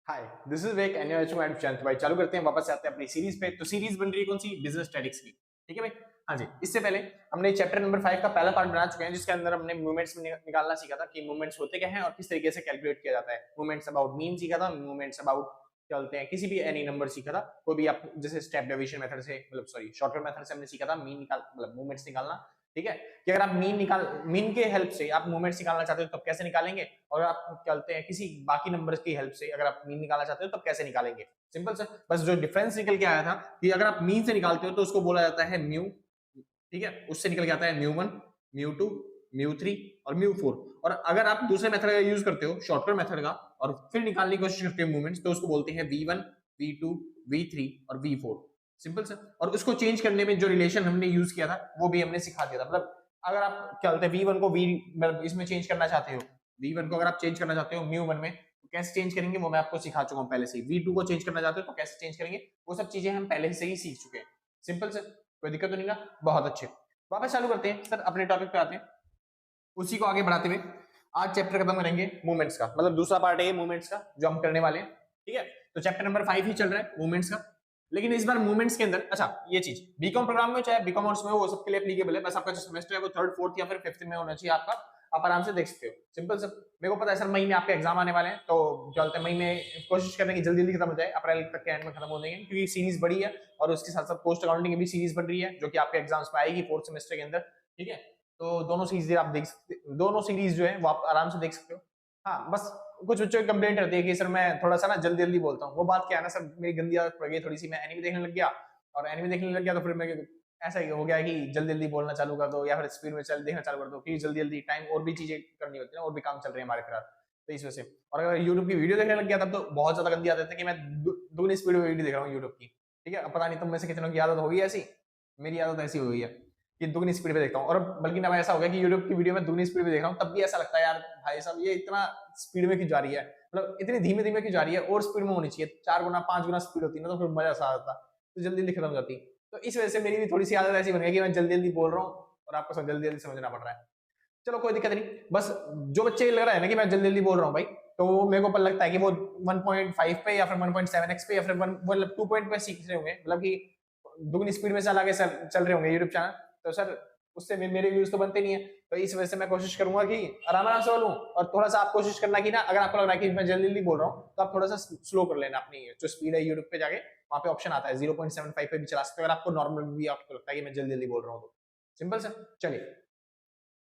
Hi, this is wake and you are watching my भाई। चालू करते हैं, वापस से आते हैं अपनी सीरीज पे। तो सीरीज बन रही है कौन सी? बिजनेस स्टैटिक्स की। ठीक है भाई। हाँ जी, इससे पहले हमने चैप्टर नंबर 5 का पहला पार्ट बना चुके हैं, जिसके अंदर हमने मूवमेंट्स निकालना सीखा था कि मूवमेंट्स होते क्या हैं और किस तरीके से कैलकुलेट किया जाता है। मूवमेंट्स अबाउट मीन सीखा था, मूवमेंट्स अबाउट क्या बोलते हैं, किसी भी एनी नंबर सीखा था। कोई भी आप जैसे स्टेप डेविएशन मेथड से, मतलब सॉरी शॉर्टकट मेथड से हमने सीखा था मीन निकाल, मतलब मूवमेंट्स निकालना। ठीक है, कि अगर आप मीन के हेल्प से आप मूवमेंट्स निकालना चाहते हो तब कैसे निकालेंगे, और आप क्या बोलते हैं किसी बाकी नंबर की हेल्प से अगर आप मीन निकालना चाहते हो तब कैसे निकालेंगे। सिंपल सा, बस जो डिफरेंस निकल के आया था कि अगर आप मीन से निकालते हो तो उसको बोला जाता है म्यू। ठीक है, उससे निकल के आता है mu one, mu two, mu three और म्यू फोर। और अगर आप दूसरे मेथड का यूज करते हो, शॉर्टकट मेथड का, और फिर निकालने की कोशिश करते हो मूवमेंट्स, तो उसको बोलते हैं V one, V two, V three और वी फोर। सिंपल सा। और उसको चेंज करने में जो रिलेशन हमने यूज किया था वो भी हमने सिखा दिया था। मतलब अगर आप क्या बोलते हैं वी वन को वी, मतलब इसमें चेंज करना चाहते हो, वी वन को अगर आप चेंज करना चाहते हो म्यू वन में, तो कैसे चेंज करेंगे वो मैं आपको सिखा चुका हूं पहले से ही। वी टू को चेंज करना चाहते हो तो कैसे चेंज करेंगे, वो सब चीजें हम पहले से ही सीख चुके हैं। सिंपल से, कोई दिक्कत तो नहीं ना? बहुत अच्छे। वापस चालू करते हैं सर, अपने टॉपिक पे आते हैं। उसी को आगे बढ़ाते हुए आज चैप्टर खत्म करेंगे मूवमेंट्स का, मतलब दूसरा पार्ट है मूवमेंट्स का जो हम करने वाले हैं। ठीक है, तो चैप्टर नंबर 5 ही चल रहा है मूवमेंट्स का। लेकिन इस बार मूवमेंट्स के अंदर, अच्छा ये चीज बीकॉम प्रोग्राम में चाहे बीकॉम में वो सबके लिए एप्लीकेबल है। बस आपका जो सेमेस्टर है वो थर्ड, फोर्थ या फिर फिफ्थ में होना चाहिए आपका। आप आराम से देख सकते हो। सिंपल सब, मेरे को पता है सर मई में आपके एग्जाम आने वाले हैं, तो क्या बोलते हैं मई में कोशिश करने की जल्दी जल्दी खत्म हो जाए, अप्रैल तक के एंड में खत्म हो जाएंगे, क्योंकि सीरीज बड़ी है और उसके साथ साथ पोस्ट अकाउंटिंग की भी सीरीज बन रही है जो कि आपके एग्जाम्स में आएगी फोर्थ सेमेस्टर के अंदर। ठीक है, तो दोनों सीरीज आप देख सकते, दोनों सीरीज जो है वो आप आराम से देख सकते हो। हाँ बस कुछ बच्चों की कंप्लेंट रहती है कि सर मैं थोड़ा सा ना जल्दी जल्दी बोलता हूँ। वो बात क्या है ना सर, मेरी गंदी आदत पड़ गई थोड़ी सी, मैं एनिमे देखने लग गया, और एनिमे देखने लग गया तो फिर मैं ऐसा ही हो गया कि जल्दी जल्दी बोलना चालू कर दो या फिर स्पीड में चल देखना चालू कर दो, क्योंकि जल्दी जल्दी टाइम और भी चीजें करनी होती है ना, और भी काम चल रहे हैं हमारे फिलहाल, तो इस वजह से। और अगर यूट्यूब की वीडियो देखने लग गया तब तो बहुत ज्यादा गंदी आदत है कि मैं दुगनी स्पीड में वीडियो देख रहा हूँ यूट्यूब की। ठीक है, अब पता नहीं तुम में से कितनों की आदत होगी ऐसी, मेरी आदत ऐसी हो गई है कि दुगनी स्पीड पे देखता हूँ। और बल्कि ना ऐसा हो गया कि यूट्यूब की वीडियो में दुगनी स्पीड पे देख रहा हूँ तब भी ऐसा लगता है यार भाई साहब ये इतना स्पीड में क्यों जा रही है, मतलब इतनी धीमे धीमे क्यों जा रही है, और स्पीड में होनी चाहिए, 4 गुना 5 गुना स्पीड होती है ना, तो फिर मजा सा आता, तो जल्दी जल्दी खत्म हो जाती। तो इस वजह से मेरी भी थोड़ी सी आदत ऐसी बन गई कि मैं जल्दी जल्दी बोल रहा हूँ और आपको सब जल्दी जल्दी समझना पड़ रहा है। चलो कोई दिक्कत नहीं। बस जो बच्चे लग रहा है ना कि मैं जल्दी जल्दी बोल रहा हूँ भाई, तो वो मेरे को पर लगता है कि वो 1.5 पे या फिर 1.7x पे या फिर 2 पॉइंट पे सीख रहे होंगे, मतलब कि दुगनी स्पीड में चला के चल रहे होंगे यूट्यूब चैनल। तो सर उससे मेरे व्यूज तो बनते नहीं है, तो इस वजह से मैं कोशिश करूंगा कि आराम आराम से बोलूं। और थोड़ा सा आप कोशिश करना कि ना, अगर आपको लग रहा है कि मैं जल्दी जल्दी बोल रहा हूँ तो आप थोड़ा सा स्लो कर लेना अपनी जो स्पीड है। यूट्यूब पे जाके वहां पे ऑप्शन आता है 0.75 पे भी चला सकते हो, अगर आपको नॉर्मल भी आपको लगता है कि मैं जल्दी जल्दी बोल रहा हूँ तो। सिंपल सर, चलिए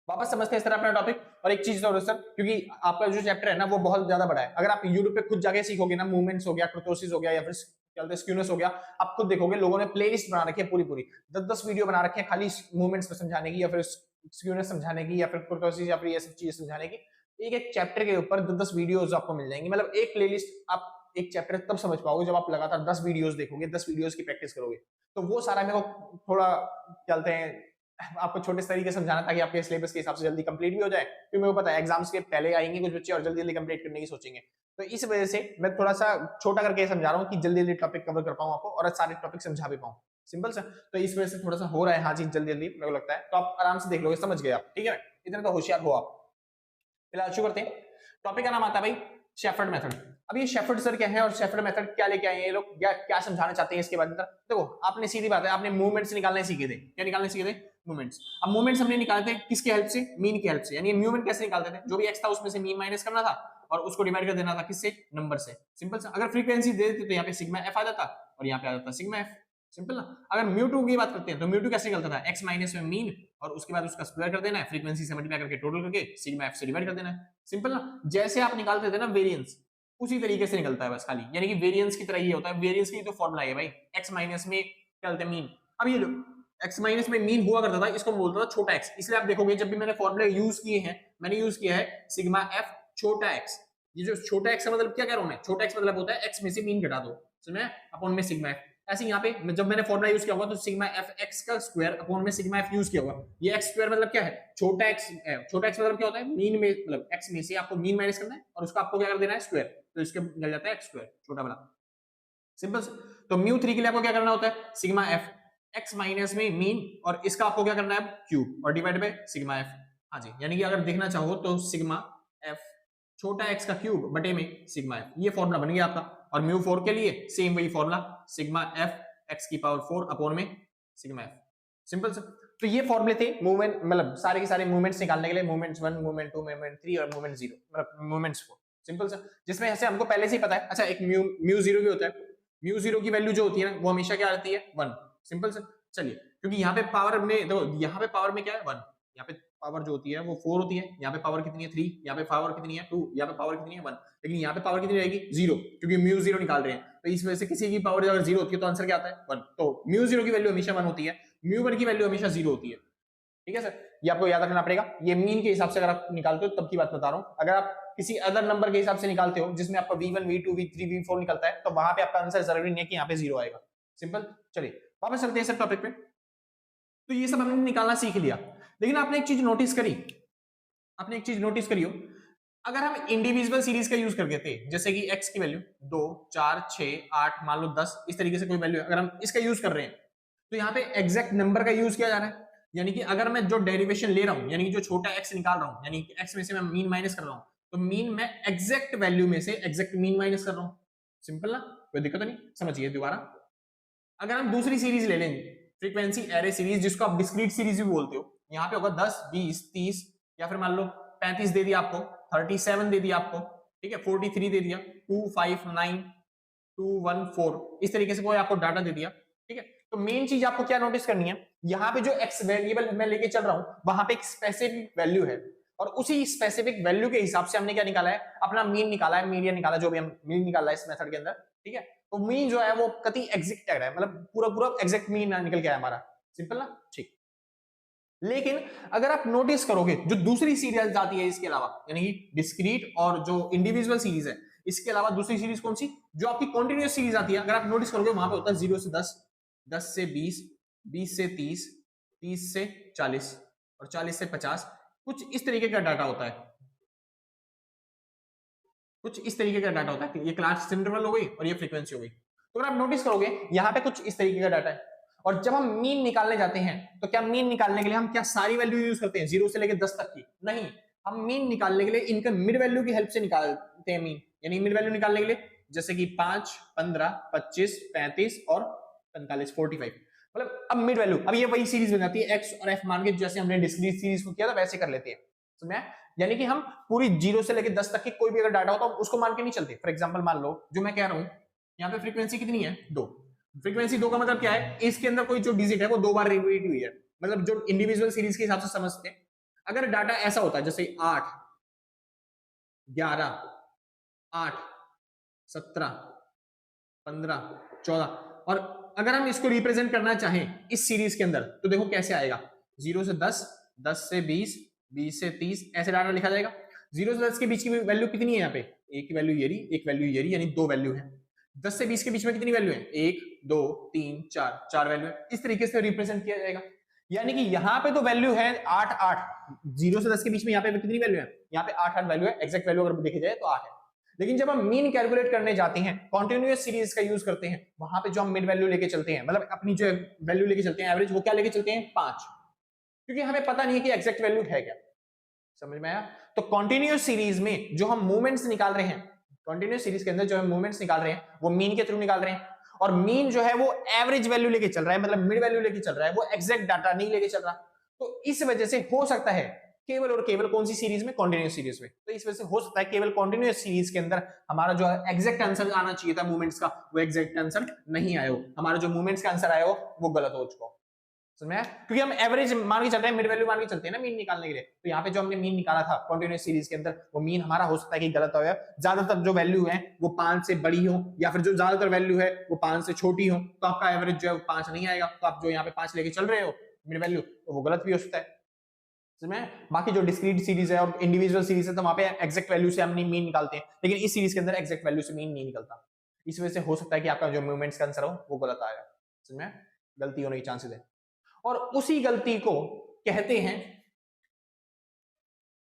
वापस समझते हैं इस तरह अपना टॉपिक। और एक चीज और सर, क्योंकि आपका जो चैप्टर है ना वो बहुत ज्यादा बड़ा है, अगर आप यूट्यूब पे खुद जाके सीखोगे ना, मूवमेंट्स हो गया, कर्टोसिस हो गया, या फिर क्या बोलते हैं स्क्यूनेस हो गया, आप खुद देखोगे लोगों ने प्लेलिस्ट बना रखी है पूरी पूरी, 10-10 वीडियो बना रखे हैं खाली मूवमेंट्स को समझाने की, या फिर स्क्यूनेस समझाने की, या फिर कर्टोसिस, या फिर ये सब चीजें समझाने की। एक एक चैप्टर के ऊपर 10-10 वीडियोस आपको मिल जाएंगी, मतलब एक प्लेलिस्ट आप एक चैप्टर तब समझ पाओगे जब आप लगातार 10 वीडियोस देखोगे, 10 वीडियोस की प्रैक्टिस करोगे। तो वो सारा मेरे को थोड़ा क्या बोलते हैं आपको छोटे तरीके से समझाना, ताकि आपके सिलेबस के हिसाब से जल्दी कंप्लीट भी हो जाए, क्योंकि मेरे को पता है एग्जाम्स के पहले आएंगे कुछ बच्चे और जल्दी जल्दी कंप्लीट करने की सोचेंगे। तो इस वजह से मैं थोड़ा सा छोटा करके समझा रहा हूँ कि जल्दी जल्दी टॉपिक कवर कर पाऊँ आपको, और सारे टॉपिक समझा भी पाऊँ। सिंपल सा, तो इस वजह से थोड़ा सा हो रहा है हाँ चीज जल्दी जल्दी मेरे को लगता है, तो आप आराम से देख लोगे, समझ गए आप। ठीक है, इतने तो होशियार हो आप। फिलहाल शुरू करते हैं। टॉपिक का नाम आता है भाई शेफर्ड मेथड। अब ये शेफर्ड सर क्या है और शेफर्ड मेथड क्या लेके आए हैं ये लोग, क्या क्या समझाना चाहते हैं इसके बाद। देखो आपने सीधी बात है, आपने मूवमेंट्स निकालने सीखे थे। क्या निकालने सीखे थे? मूवमेंट्स। अब मूवमेंट्स हमने निकाले थे किसके हेल्प से? मीन की हेल्प से। यानी मूवमेंट कैसे निकालते थे? जो भी एक्स था उसमें से मीन माइनस करना था और उसको डिवाइड कर देना था किससे? नंबर से। सिंपल सा। अगर फ्रीक्वेंसी दे देते तो यहाँ पे सिग्मा एफ आ जाता और यहाँ पे आ जाता सिग्मा एफ। सिंपल ना। अगर म्यू टू की बात करते हैं तो म्यू टू कैसे निकलता था? एक्स माइनस में मीन और उसके बाद उसका स्क्वायर कर देना है, फ्रीक्वेंसी से मल्टीप्लाई करके टोटल करके सिग्मा एफ से डिवाइड कर देना है। सिंपल ना। जैसे आप निकालते थे ना वेरिएंस, उसी तरीके से निकलता है बस खाली, यानी कि वेरिएंस की तरह ही होता है। वेरिएंस की तो फॉर्मूला है भाई, एक्स माइनस में क्या बोलते हैं मीन। अब ये लो, एक्स माइनस में मीन हुआ करता था, इसको बोलता था छोटा एक्स। इसलिए आप देखोगे जब भी मैंने फॉर्मूले यूज किए हैं, मैंने यूज किया है सिग्मा एफ छोटा एक्स। ये जो छोटा एक्स का मतलब क्या कह रहा हूं मैं? छोटा एक्स मतलब होता है एक्स में से मीन घटा दो, समझ में, अपॉन में सिग्मा एफ। ऐसे यहाँ पे जब मैंने फॉर्मूला यूज किया होगा तो सिग्मा एफ एक्स का स्क्वायर अपॉन में सिग्मा एफ यूज किया होगा। ये एक्स स्क्वायर मतलब क्या है? छोटा एक्स। छोटा एक्स मतलब क्या होता है? मीन में, मतलब एक्स में से आपको मीन माइनस करना है और उसका आपको क्या कर देना है? स्क्वायर। तो इसके निकल जाता है एक्स स्क्वायर छोटा वाला। सिंपल। तो म्यू थ्री के लिए आपको क्या करना होता है? सिग्मा एफ एक्स माइनस में मीन और इसका आपको क्या करना है? क्यूब और डिवाइड बाय सिग्मा एफ। हाँ जी, यानी कि अगर देखना चाहो तो सिग्मा एफ छोटा x का क्यूब बटे में सिग्मा f, ये फॉर्मूला बन गया आपका। और म्यू 4 के लिए सेम वही फॉर्मूला, सिग्मा f x की पावर 4 अपॉन में सिग्मा f, सिंपल से। तो ये फॉर्मूले थे मूवमेंट, मतलब सारे के सारे मूवमेंट्स निकालने के लिए, मूवमेंट्स 1, मूवमेंट 2, मूवमेंट 3 और मूवमेंट 0, मतलब मूवमेंट्स 4, सिंपल सा। जिसमें ऐसे हमको पहले से ही पता है। अच्छा, एक म्यू 0 भी होता है, म्यू 0 की वैल्यू जो होती है ना, वो हमेशा क्या आती है 1, सिंपल से। चलिए, क्योंकि यहाँ पे पावर में देखो, यहाँ पे पावर में क्या है 1, यहाँ पे पावर जो होती है वो 4 होती है, यहाँ पे पावर कितनी है 3, यहाँ पे पावर कितनी है 2, यहाँ पे पावर कितनी है 1, लेकिन यहाँ पे पावर कितनी रहेगी 0, क्योंकि म्यू 0 निकाल रहे हैं। तो इस वजह से किसी की पावर अगर 0 होती है तो आंसर क्या आता है 1। तो म्यू 0 की वैल्यू हमेशा 1 होती है, म्यू 1 की वैल्यू हमेशा 0 होती है, ठीक है सर। ये आपको याद रखना पड़ेगा। ये मीन के हिसाब से अगर आप निकालते हो तब की बात बता रहा हूं। अगर आप किसी अदर नंबर के हिसाब से निकालते हो जिसमें आपका v1 v2 v3 v4 निकलता है, तो वहां पे आपका आंसर जरूरी नहीं है कि यहाँ पे 0 आएगा, सिंपल। चलिए वापस चलते हैं सर टॉपिक पे। तो ये सब हमने निकालना सीख लिया, लेकिन आपने एक चीज नोटिस करी, आपने एक चीज नोटिस करी हो, अगर हम इंडिविजुअल सीरीज का यूज करके थे, जैसे कि x की वैल्यू 2 4 6 8 मान लो 10, इस तरीके से कोई वैल्यू अगर हम इसका यूज कर रहे हैं, तो यहाँ पे एग्जैक्ट नंबर का यूज किया जा रहा है। यानी कि अगर मैं जो डेरिवेशन ले रहा हूं, यानी कि जो छोटा x निकाल रहा हूं, यानी कि x में से मैं मीन माइनस कर रहा हूं, तो मीन मैं एग्जैक्ट वैल्यू में से एग्जैक्ट मीन माइनस कर रहा हूं, सिंपल ना, कोई दिक्कत नहीं। समझिए दोबारा, अगर हम दूसरी सीरीज ले लेंगे, फ्रीक्वेंसी एरे सीरीज, जिसको आप डिस्क्रीट सीरीज भी बोलते हो, यहाँ पे होगा 10 20 30, या फिर मान लो 35 दे दिया आपको, 37 दे दिया आपको, ठीक है, 43 दे दिया, 2 5 9 2 1 4, इस तरीके से कोई आपको डाटा दे दिया, ठीक है। तो मेन चीज आपको क्या नोटिस करनी है, यहाँ पे जो एक्स वेरिएबल मैं लेके चल रहा हूं, वहां पे एक स्पेसिफिक वैल्यू है, और उसी स्पेसिफिक वैल्यू के हिसाब से हमने क्या निकाला है, अपना मीन निकाला है, मीडियन निकाला, जो भी हम मीन निकाला है इस मेथड के अंदर, ठीक है। तो मीन जो है वो कति एग्जैक्ट है, मतलब पूरा पूरा एग्जैक्ट मीन निकल के आया हमारा, सिंपल ना, ठीक। लेकिन अगर आप नोटिस करोगे, जो दूसरी सीरीज आती है इसके अलावा, यानी कि डिस्क्रीट और जो इंडिविजुअल सीरीज है, इसके अलावा दूसरी सीरीज कौन सी, जो आपकी कॉन्टिन्यूअस सीरीज आती है, अगर आप नोटिस करोगे वहां पे होता है 0 से 10, 10 से 20, 20 से 30, 30 से 40 और 40 से 50, कुछ इस तरीके का डाटा होता है, कुछ इस तरीके का डाटा होता है। ये क्लास इंटरवल हो गई और ये फ्रीक्वेंसी हो गई। तो अगर आप नोटिस करोगे यहाँ पे कुछ इस तरीके का डाटा है, और जब हम मीन निकालने जाते हैं, तो क्या मीन निकालने के लिए हम क्या सारी वैल्यू यूज करते हैं 0 से लेकर 10 तक की? नहीं, हम मीन निकालने के लिए इनका मिड वैल्यू की हेल्प से निकालते हैं मीन। यानी मिड वैल्यू निकालने के लिए जैसे कि 5 15 25 35 और 45 45, मतलब अब मिड वैल्यू, अब ये वही सीरीज बन जाती है x और f मान के, जैसे हमने डिस्क्रीट सीरीज को किया था वैसे कर लेते हैं, समझ? यानी कि हम पूरी 0 से लेकर 10 तक की कोई भी अगर डाटा हो तो हम उसको मान के नहीं चलते। फॉर एग्जांपल मान लो जो मैं कह रहा हूं, यहाँ पे फ्रीक्वेंसी कितनी है 2, फ्रीक्वेंसी 2 का मतलब क्या है, इसके अंदर कोई जो डिजिट है वो 2 बार रिपीट हुई है, मतलब जो इंडिविजुअल सीरीज के हिसाब से समझते हैं। अगर डाटा ऐसा होता है जैसे 8 11 8 17 15 14, और अगर हम इसको रिप्रेजेंट करना चाहें इस सीरीज के अंदर, तो देखो कैसे आएगा, 0 से 10, 10 से 20, 20 से 30, ऐसे डाटा लिखा जाएगा। 0 से 10 के बीच की वैल्यू कितनी है, यहाँ पे एक की वैल्यू ये रही, एक वैल्यू ये रही, यानी 2 वैल्यू है। 10 से 20 के बीच में कितनी वैल्यू है, 1 2 3 4, 4 वैल्यू है। इस तरीके से रिप्रेजेंट किया जाएगा। यानी कि यहाँ पे तो वैल्यू है 8 8, 0 से 10 के बीच में यहाँ पे कितनी वैल्यू है, यहाँ पे 8 8 वैल्यू है, एग्जैक्ट वैल्यू अगर देखी जाए तो 8 है। लेकिन जब हम मीन कैलकुलेट करने जाते हैं, कॉन्टिन्यूअस सीरीज का यूज करते हैं, वहां पे जो हम मिड वैल्यू लेके चलते हैं, मतलब अपनी जो वैल्यू लेके चलते हैं एवरेज, वो क्या लेके चलते हैं 5, क्योंकि हमें पता नहीं है कि एग्जैक्ट वैल्यू है क्या, समझ में आया? तो कॉन्टिन्यूअस सीरीज में जो हम मूवमेंट्स निकाल रहे हैं, कॉन्टिन्यूअस सीरीज के अंदर जो हम मूवमेंट्स निकाल रहे हैं वो मीन के थ्रू निकाल रहे हैं, और मीन जो है वो एवरेज वैल्यू लेके चल रहा है, मतलब मिड वैल्यू लेके चल रहा है, वो एग्जैक्ट डाटा नहीं लेके चल रहा। तो इस वजह से हो सकता है केवल और केवल कौन सी सीरीज में, कॉन्टिन्यूअस सीरीज में, तो इस वजह से हो सकता है केवल कॉन्टिन्यूअस सीरीज के अंदर हमारा जो एग्जैक्ट आंसर आना चाहिए था मूवमेंट्स का, वो एग्जैक्ट आंसर नहीं आया हो, हमारा जो मूवमेंट्स का आंसर आया हो वो गलत हो चुका हो, समझ में? क्योंकि हम एवरेज मान के चल रहे हैं, मिड वैल्यू मान के चलते हैं ना मीन निकालने के लिए। तो यहाँ पे जो हमने मीन निकाला था कॉन्टिन्यूअस सीरीज के अंदर, वो मीन हमारा हो सकता है कि गलत हो, ज्यादातर जो वैल्यू है वो 5 से बड़ी हो, या फिर जो ज्यादातर वैल्यू है वो 5 से छोटी हो, तो आपका एवरेज जो है 5 नहीं आएगा। तो आप जो यहाँ पे 5 लेके चल रहे हो मिड वैल्यू, तो वो गलत भी हो सकता है, समझ में? बाकी जो डिस्क्रीट सीरीज है और इंडिविजुअल सीरीज है, तो वहां पे एग्जैक्ट वैल्यू से हम मीन निकालते हैं, लेकिन इस सीरीज के अंदर एग्जैक्ट वैल्यू से मीन नहीं निकलता। इस वजह से हो सकता है कि आपका जो मूवमेंट्स का आंसर हो वो गलत आएगा, समझ में? गलती होने की चांसेस है, और उसी गलती को कहते हैं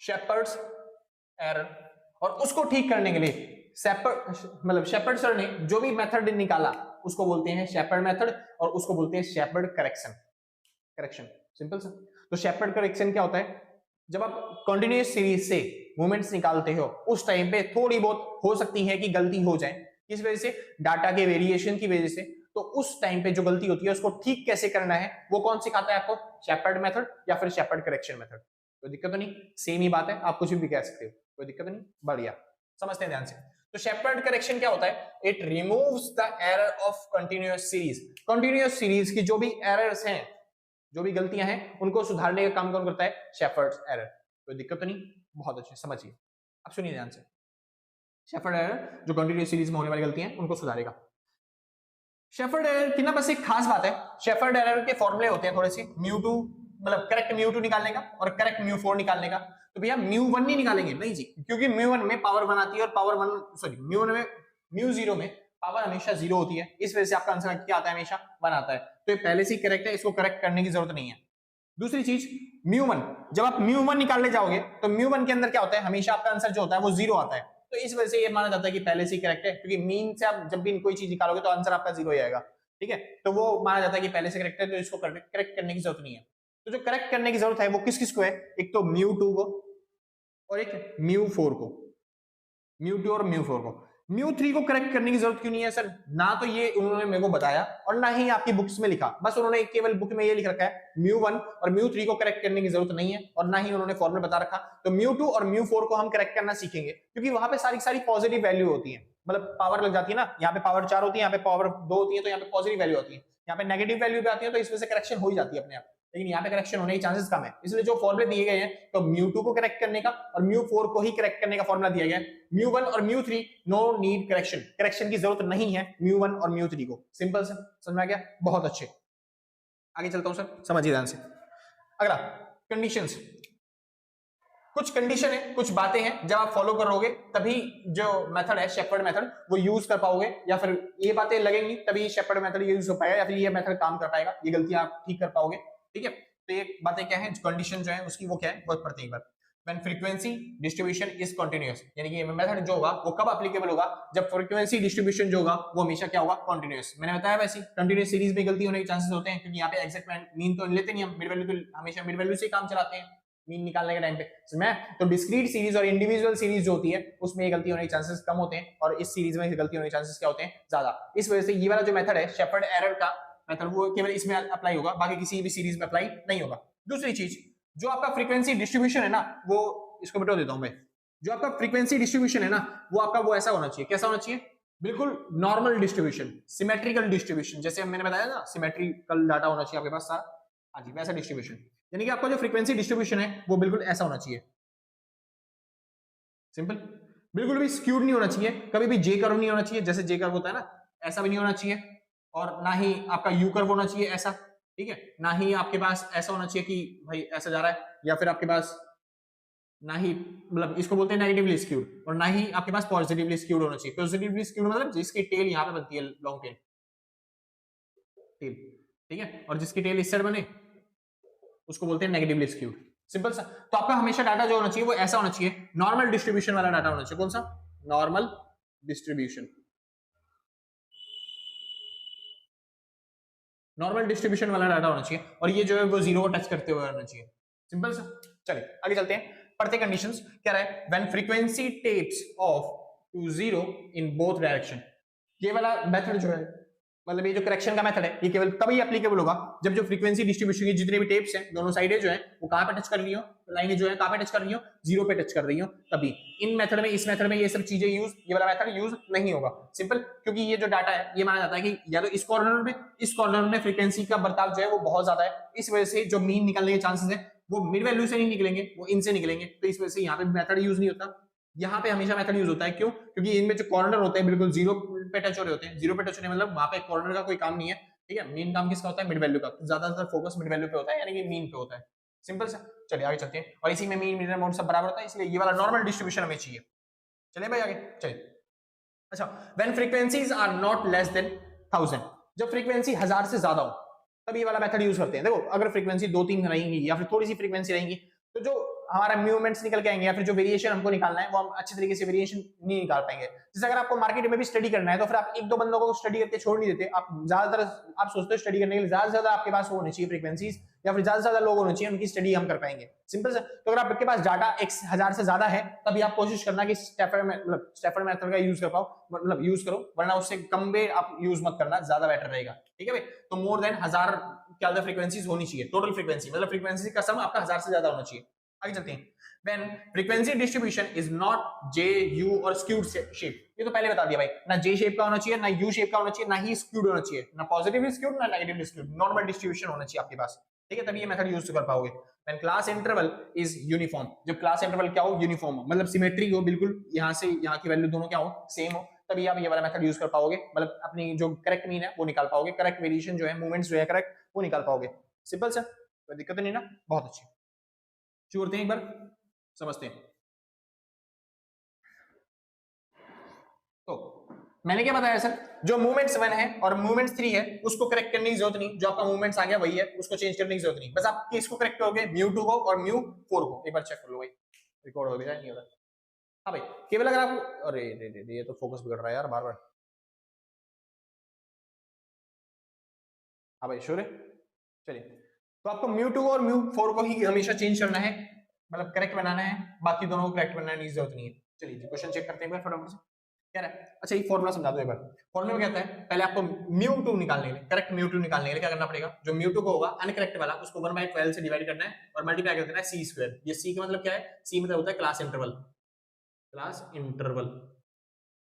शेपर्ड्स एरर। और उसको ठीक करने के लिए शेपर्ड सर ने जो भी मेथड निकाला उसको बोलते हैं शेपर्ड मेथड, और उसको बोलते हैं शेपर्ड करेक्शन। सिंपल सा। तो शेपर्ड करेक्शन क्या होता है, जब आप कंटिन्यूअस सीरीज से मूवमेंट्स निकालते हो उस टाइम पे थोड़ी बहुत हो सकती है कि गलती हो जाए, किस वजह से, डाटा के वेरिएशन की वजह से। तो उस टाइम पे जो गलती होती है उसको ठीक कैसे करना है वो कौन सिखाता है आपको, शेपर्ड मेथड या फिर शेपर्ड करेक्शन मेथड। कोई दिक्कत तो नहीं, सेम ही बात है, आप कुछ भी कह सकते हो, कोई दिक्कत नहीं, बढ़िया, समझते हैं ध्यान से। तो शेपर्ड करेक्शन क्या होता है, it removes the error of continuous series. Continuous series की जो भी एरर्स हैं, जो भी गलतियां हैं, उनको सुधारने का काम कौन करता है, शेपर्ड्स एरर। कोई दिक्कत तो नहीं, बहुत अच्छे, समझिए, अब सुनिए ध्यान से। शेपर्ड एरर जो कंटिन्यूअस सीरीज में होने वाली गलतियां हैं उनको सुधारेगा। शेपर्ड एरर की ना बस एक खास बात है, शेपर्ड एरर के फॉर्मूले होते हैं थोड़े से, μ2 मतलब करेक्ट μ2 निकालने का और करेक्ट μ4 निकालने का। तो भैया μ1 नहीं निकालेंगे, नहीं जी, क्योंकि μ1 में पावर 1 आती है और पावर 1 सॉरी μ1 में μ0 में पावर हमेशा 0 होती है, इस वजह से आपका आंसर क्या आता है, हमेशा 1 आता है। तो ये पहले से ही करेक्ट है, इसको करेक्ट करने की जरूरत नहीं है। दूसरी चीज μ1, जब आप μ1 निकालने जाओगे तो μ1 के अंदर क्या होता है, हमेशा आपका आंसर जो होता है वो 0 आता है। तो इस वजह से ये माना जाता है कि पहले से ही करेक्ट है, क्योंकि मीन से आप जब भी कोई चीज निकालोगे तो आंसर आपका 0 ही आएगा, ठीक है। तो वो माना जाता है कि पहले से करेक्ट है, तो इसको करेक्ट करने की जरूरत नहीं है। तो जो करेक्ट करने की जरूरत है वो किस किस को है, एक तो μ2 को और एक μ4 को, μ2 और μ4 को। μ3 को करेक्ट करने की जरूरत क्यों नहीं है सर, ना तो ये उन्होंने मेरे को बताया और ना ही आपकी बुक्स में लिखा, बस उन्होंने केवल बुक में ये लिख रखा है μ1 और μ3 को करेक्ट करने की जरूरत नहीं है, और ना ही उन्होंने फॉर्मूला बता रखा। तो μ2 और μ4 को हम करेक्ट करना सीखेंगे, क्योंकि वहां पे सारी पॉजिटिव वैल्यू होती है, मतलब पावर लग जाती है ना, यहाँ पे पावर 4 होती है, यहाँ पे पावर 2 होती है, तो यहाँ पे पॉजिटिव वैल्यू होती है, यहाँ पे नेगेटिव वैल्यू भी आती है, तो इस वजह से करेक्शन हो ही जाती है अपने आप। लेकिन यहाँ पे करेक्शन होने के चांसेस कम है, इसलिए जो फॉर्मूले दिए गए हैं, तो μ2 को करेक्ट करने का और μ4 को ही करेक्ट करने का फॉर्मूला दिया गया है। μ1 और μ3 नो नीड करेक्शन, करेक्शन की जरूरत नहीं है μ1 और μ3 को। सिंपल से समझ में आ गया, बहुत अच्छे। आगे चलता हूं सर, समझिए ध्यान से। अगला कंडीशंस, कुछ कंडीशन है, कुछ बातें हैं, जब आप फॉलो करोगे तभी जो मेथड है शेपर्ड मेथड वो यूज कर पाओगे, या फिर ये बातें लगेंगी तभी शेपर्ड मेथड यूज हो पाएगा, या फिर ये मेथड काम कर पाएगा, ये गलतियां आप ठीक कर पाओगे, ठीक है। तो ये बातें क्या है, कंडीशन जो है उसकी वो क्या है, बहुत पढ़ते हैं एक बार। When frequency distribution is continuous, यानी कि मेथड जो होगा वो कब एप्लीकेबल होगा, जब फ्रीक्वेंसी डिस्ट्रीब्यूशन जो होगा वो हमेशा क्या होगा, कंटीन्यूअस। मैंने बताया वैसे कंटीन्यूअस सीरीज में गलती होने के चांसेस होते हैं, क्योंकि यहाँ पे एग्जैक्ट मीन तो लेते नहीं हम, मिड वैल्यू तो हमेशा मिड वैल्यू से काम चलाते हैं मीन निकालने के टाइम पे, मैं तो डिस्क्रीट सीरीज और इंडिविजुअल सीरीज जो होती है उसमें ये गलती होने के चांसेस कम होते हैं, और इस सीरीज में गलती होने के चांसेस क्या होते हैं, ज्यादा। इस वजह से ये वाला जो मेथड है शेपर्ड एरर का मेथड वो केवल इसमें अप्लाई होगा, बाकी किसी भी सीरीज में अप्लाई नहीं होगा। दूसरी चीज, जो आपका फ्रीक्वेंसी डिस्ट्रीब्यूशन है ना, वो इसको मिटा देता हूं मैं, जो आपका फ्रीक्वेंसी डिस्ट्रीब्यूशन है ना वो आपका वो ऐसा होना चाहिए, कैसा होना चाहिए, बिल्कुल नॉर्मल डिस्ट्रीब्यूशन, सिमेट्रिकल डिस्ट्रीब्यूशन, जैसे मैंने बताया ना सिमेट्रिकल डाटा होना चाहिए आपके पास सारा, हाँ जी वैसा डिस्ट्रीब्यूशन, यानी कि आपका जो फ्रीक्वेंसी डिस्ट्रीब्यूशन है वो बिल्कुल ऐसा होना चाहिए, सिंपल, बिल्कुल भी स्क्यूड नहीं होना चाहिए, कभी भी जे कर्व नहीं होना चाहिए, जैसे जे कर्व होता है ना ऐसा भी नहीं होना चाहिए, और ना ही आपका यू कर्व होना चाहिए ऐसा, ठीक है, ना ही आपके पास ऐसा होना चाहिए कि भाई ऐसा जा रहा है, या फिर आपके पास ना ही, मतलब इसको बोलते हैं नेगेटिवली स्क्यूड, और ना ही आपके पास पॉजिटिवली स्क्यूड होना चाहिए। पॉजिटिवली स्क्यूड मतलब जिसकी टेल यहाँ पे बनती है, लॉन्ग टेल, ठीक है, और जिसकी टेल इस साइड बने उसको बोलते हैं नेगेटिवली स्क्यूड, सिंपल सा। तो आपका हमेशा डाटा जो होना चाहिए वो ऐसा होना चाहिए, नॉर्मल डिस्ट्रीब्यूशन वाला डाटा होना चाहिए, कौन सा, नॉर्मल डिस्ट्रीब्यूशन, नॉर्मल डिस्ट्रीब्यूशन वाला डाटा होना चाहिए, और ये जो है वो जीरो को टच करते हुए होना चाहिए, सिंपल सा। चलिए आगे चलते हैं, पढ़ते कंडीशंस क्या रहा है, when frequency tapers off to zero in both direction, ये वाला मेथड जो है, मतलब ये जो करेक्शन का मेथड है ये केवल तभी एप्लीकेबल होगा जब जो फ्रीक्वेंसी डिस्ट्रीब्यूशन की जितने भी टेप्स हैं, दोनों साइडें जो हैं वो कहां पे टच कर रही हो, लाइनें जो है कहां पे टच कर रही हो, जीरो पे टच कर रही हो, तभी इन मेथड में, इस मेथड में ये सब चीजें यूज, ये वाला मेथड यूज नहीं होगा, सिंपल, क्योंकि ये जो डाटा है ये माना जाता है कि या तो इस कॉर्नर में फ्रीक्वेंसी का बर्ताव जो है वो बहुत ज्यादा है, इस वजह से जो मीन निकलने के चांसेस है वो मिड वैल्यू से नहीं निकलेंगे, वो इनसे निकलेंगे, तो इस वजह से यहाँ पे मेथड यूज नहीं होता, यहाँ पे हमेशा मेथड यूज होता है, क्यों, क्योंकि इनमें जो कॉर्नर होते हैं बिल्कुल जीरो पे टच हो रहे होते हैं, जीरो पे टच होने मतलब वहां पे कॉर्नर का कोई काम नहीं है, ठीक है, मेन काम किसका होता है, मिड वैल्यू का, ज्यादातर फोकस मिड वैल्यू पे होता है, यानी कि मीन पे होता है, सिंपल सा। चलिए आगे चलते हैं, और इसी में मीन मीडियन मोड सब बराबर होता है, इसलिए ये वाला नॉर्मल डिस्ट्रीब्यूशन हमें चाहिए। चलिए भाई आगे चलिए, अच्छा, when frequencies are not less than 1000, जब फ्रीक्वेंसी 1000 से ज्यादा हो तब ये वाला मेथड यूज करते हैं। देखो अगर फ्रीक्वेंसी 2-3 रहेंगी या फिर थोड़ी सी फ्रीक्वेंसी रहेंगी, तो जो हमारा मूवमेंट्स निकल के आएंगे, या फिर जो वेरिएशन हमको निकालना है वो हम अच्छे तरीके से वेरिएशन नहीं निकाल पाएंगे। जैसे अगर आपको मार्केट में भी स्टडी करना है तो फिर आप एक दो बंदों को स्टडी करके छोड़ नहीं देते, आप ज्यादातर आप सोचते हो स्टडी करने के लिए ज्यादा से ज्यादा आपके पास वो होनी चाहिए फ्रीक्वेंसीज, या फिर ज्यादा से ज्यादा लोग होने चाहिए, उनकी स्टडी हम कर पाएंगे, सिंपल से। तो अगर आपके पास डाटा 1000 से ज्यादा है तभी आप कोशिश करना कि स्टैफर्ड मेथड का यूज कर पाओ, मतलब यूज करो, वरना उससे कम पे आप यूज मत करना, ज्यादा बेटर रहेगा, ठीक है भाई। तो मोर देन 1000 क्या फ्रीक्वेंसीज होनी चाहिए, टोटल फ्रीक्वेंसी मतलब फ्रीक्वेंसी का सम आपका 1000 से ज्यादा होना चाहिए। आगे चलते हैं। When frequency distribution is not J, U और skewed shape, ये तो पहले बता दिया भाई, ना J shape का होना चाहिए, ना U shape का होना चाहिए, ना ही skewed होना चाहिए, ना positively skewed ना negatively skewed, नॉर्मल डिस्ट्रीब्यूशन होना चाहिए आपके पास, ठीक है, तभी ये मेथड यूज कर पाओगे। When class interval is uniform, जब क्लास इंटरवल क्या हो, यूनिफॉर्म हो, मतलब सिमेट्री हो, बिल्कुल यहाँ से यहाँ की वैल्यू दोनों क्या हो, सेम हो, तभी आप ये वाला मेथड यूज कर पाओगे, मतलब अपनी जो करेक्ट मीन है वो निकाल पाओगे, करेक्ट वेरिएशन जो है, मूवमेंट्स जो है करेक्ट, वो निकाल पाओगे। सिंपल सा, कोई दिक्कत नहीं ना, बहुत अच्छी। शुरू करते हैं, एक बार समझते हैं। तो मैंने क्या बताया सर, जो मूवमेंट्स 1 है और मूवमेंट्स 3 है उसको करेक्ट करने की जरूरत नहीं, जो आपका मूवमेंट्स आ गया वही है, उसको चेंज करने की जरूरत नहीं, बस आप किसको करेक्ट करोगे, μ2 को और μ4 को। एक बार चेक कर लो भाई, रिकॉर्ड हो गया नहीं हो रहा। हाँ भाई, केवल अगर आप, अरे ये तो फोकस बिगड़ रहा है यार बार बार। हाँ भाई श्योर है, चलिए। तो आपको μ2 और μ4 को ही हमेशा चेंज करना है, मतलब करेक्ट बनाना है, बाकी दोनों को करेक्ट बनाने की जरूरत नहीं है। चलिए क्वेश्चन चेक करते हैं एक बार फटाफट से, क्या है। अच्छा, ये फॉर्मूला समझा दो एक बार। फॉर्मूला में कहता है पहले आपको μ2 निकालने के लिए, करेक्ट μ2 निकालने के लिए क्या करना पड़ेगा, जो μ2 को होगा अनकरेक्ट वाला उसको 1/12 से डिवाइड करना है और मल्टीप्लाई कर देना है c²। ये c का मतलब क्या है, c मतलब होता है क्लास इंटरवल, क्लास इंटरवल।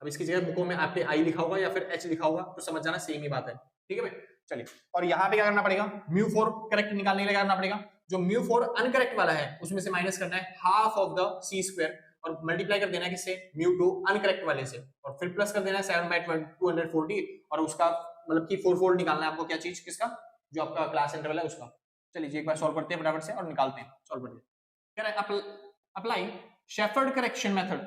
अब इसकी जगह बुकों में आपके आई लिखा होगा या फिर एच लिखा होगा, तो समझ जाना सेम ही बात है, ठीक है भाई। चलिए, और यहाँ पे क्या करना पड़ेगा, μ4 करेक्ट निकालने के लिए क्या करना पड़ेगा, जो μ4 अनकरेक्ट वाला है उसमें से माइनस करना है हाफ ऑफ द c² और मल्टीप्लाई कर देना है किससे, μ2 अनकरेक्ट वाले से, और फिर प्लस कर देना है 7/240 और उसका मतलब कि 4 निकालना है आपको, क्या चीज, किसका, जो आपका क्लास इंटरवल है उसका। चलिए एक बार सॉल्व करते हैं फटाफट से और निकालते हैं, सॉल्व करते हैं। कह रहा है apply Sheppard correction method,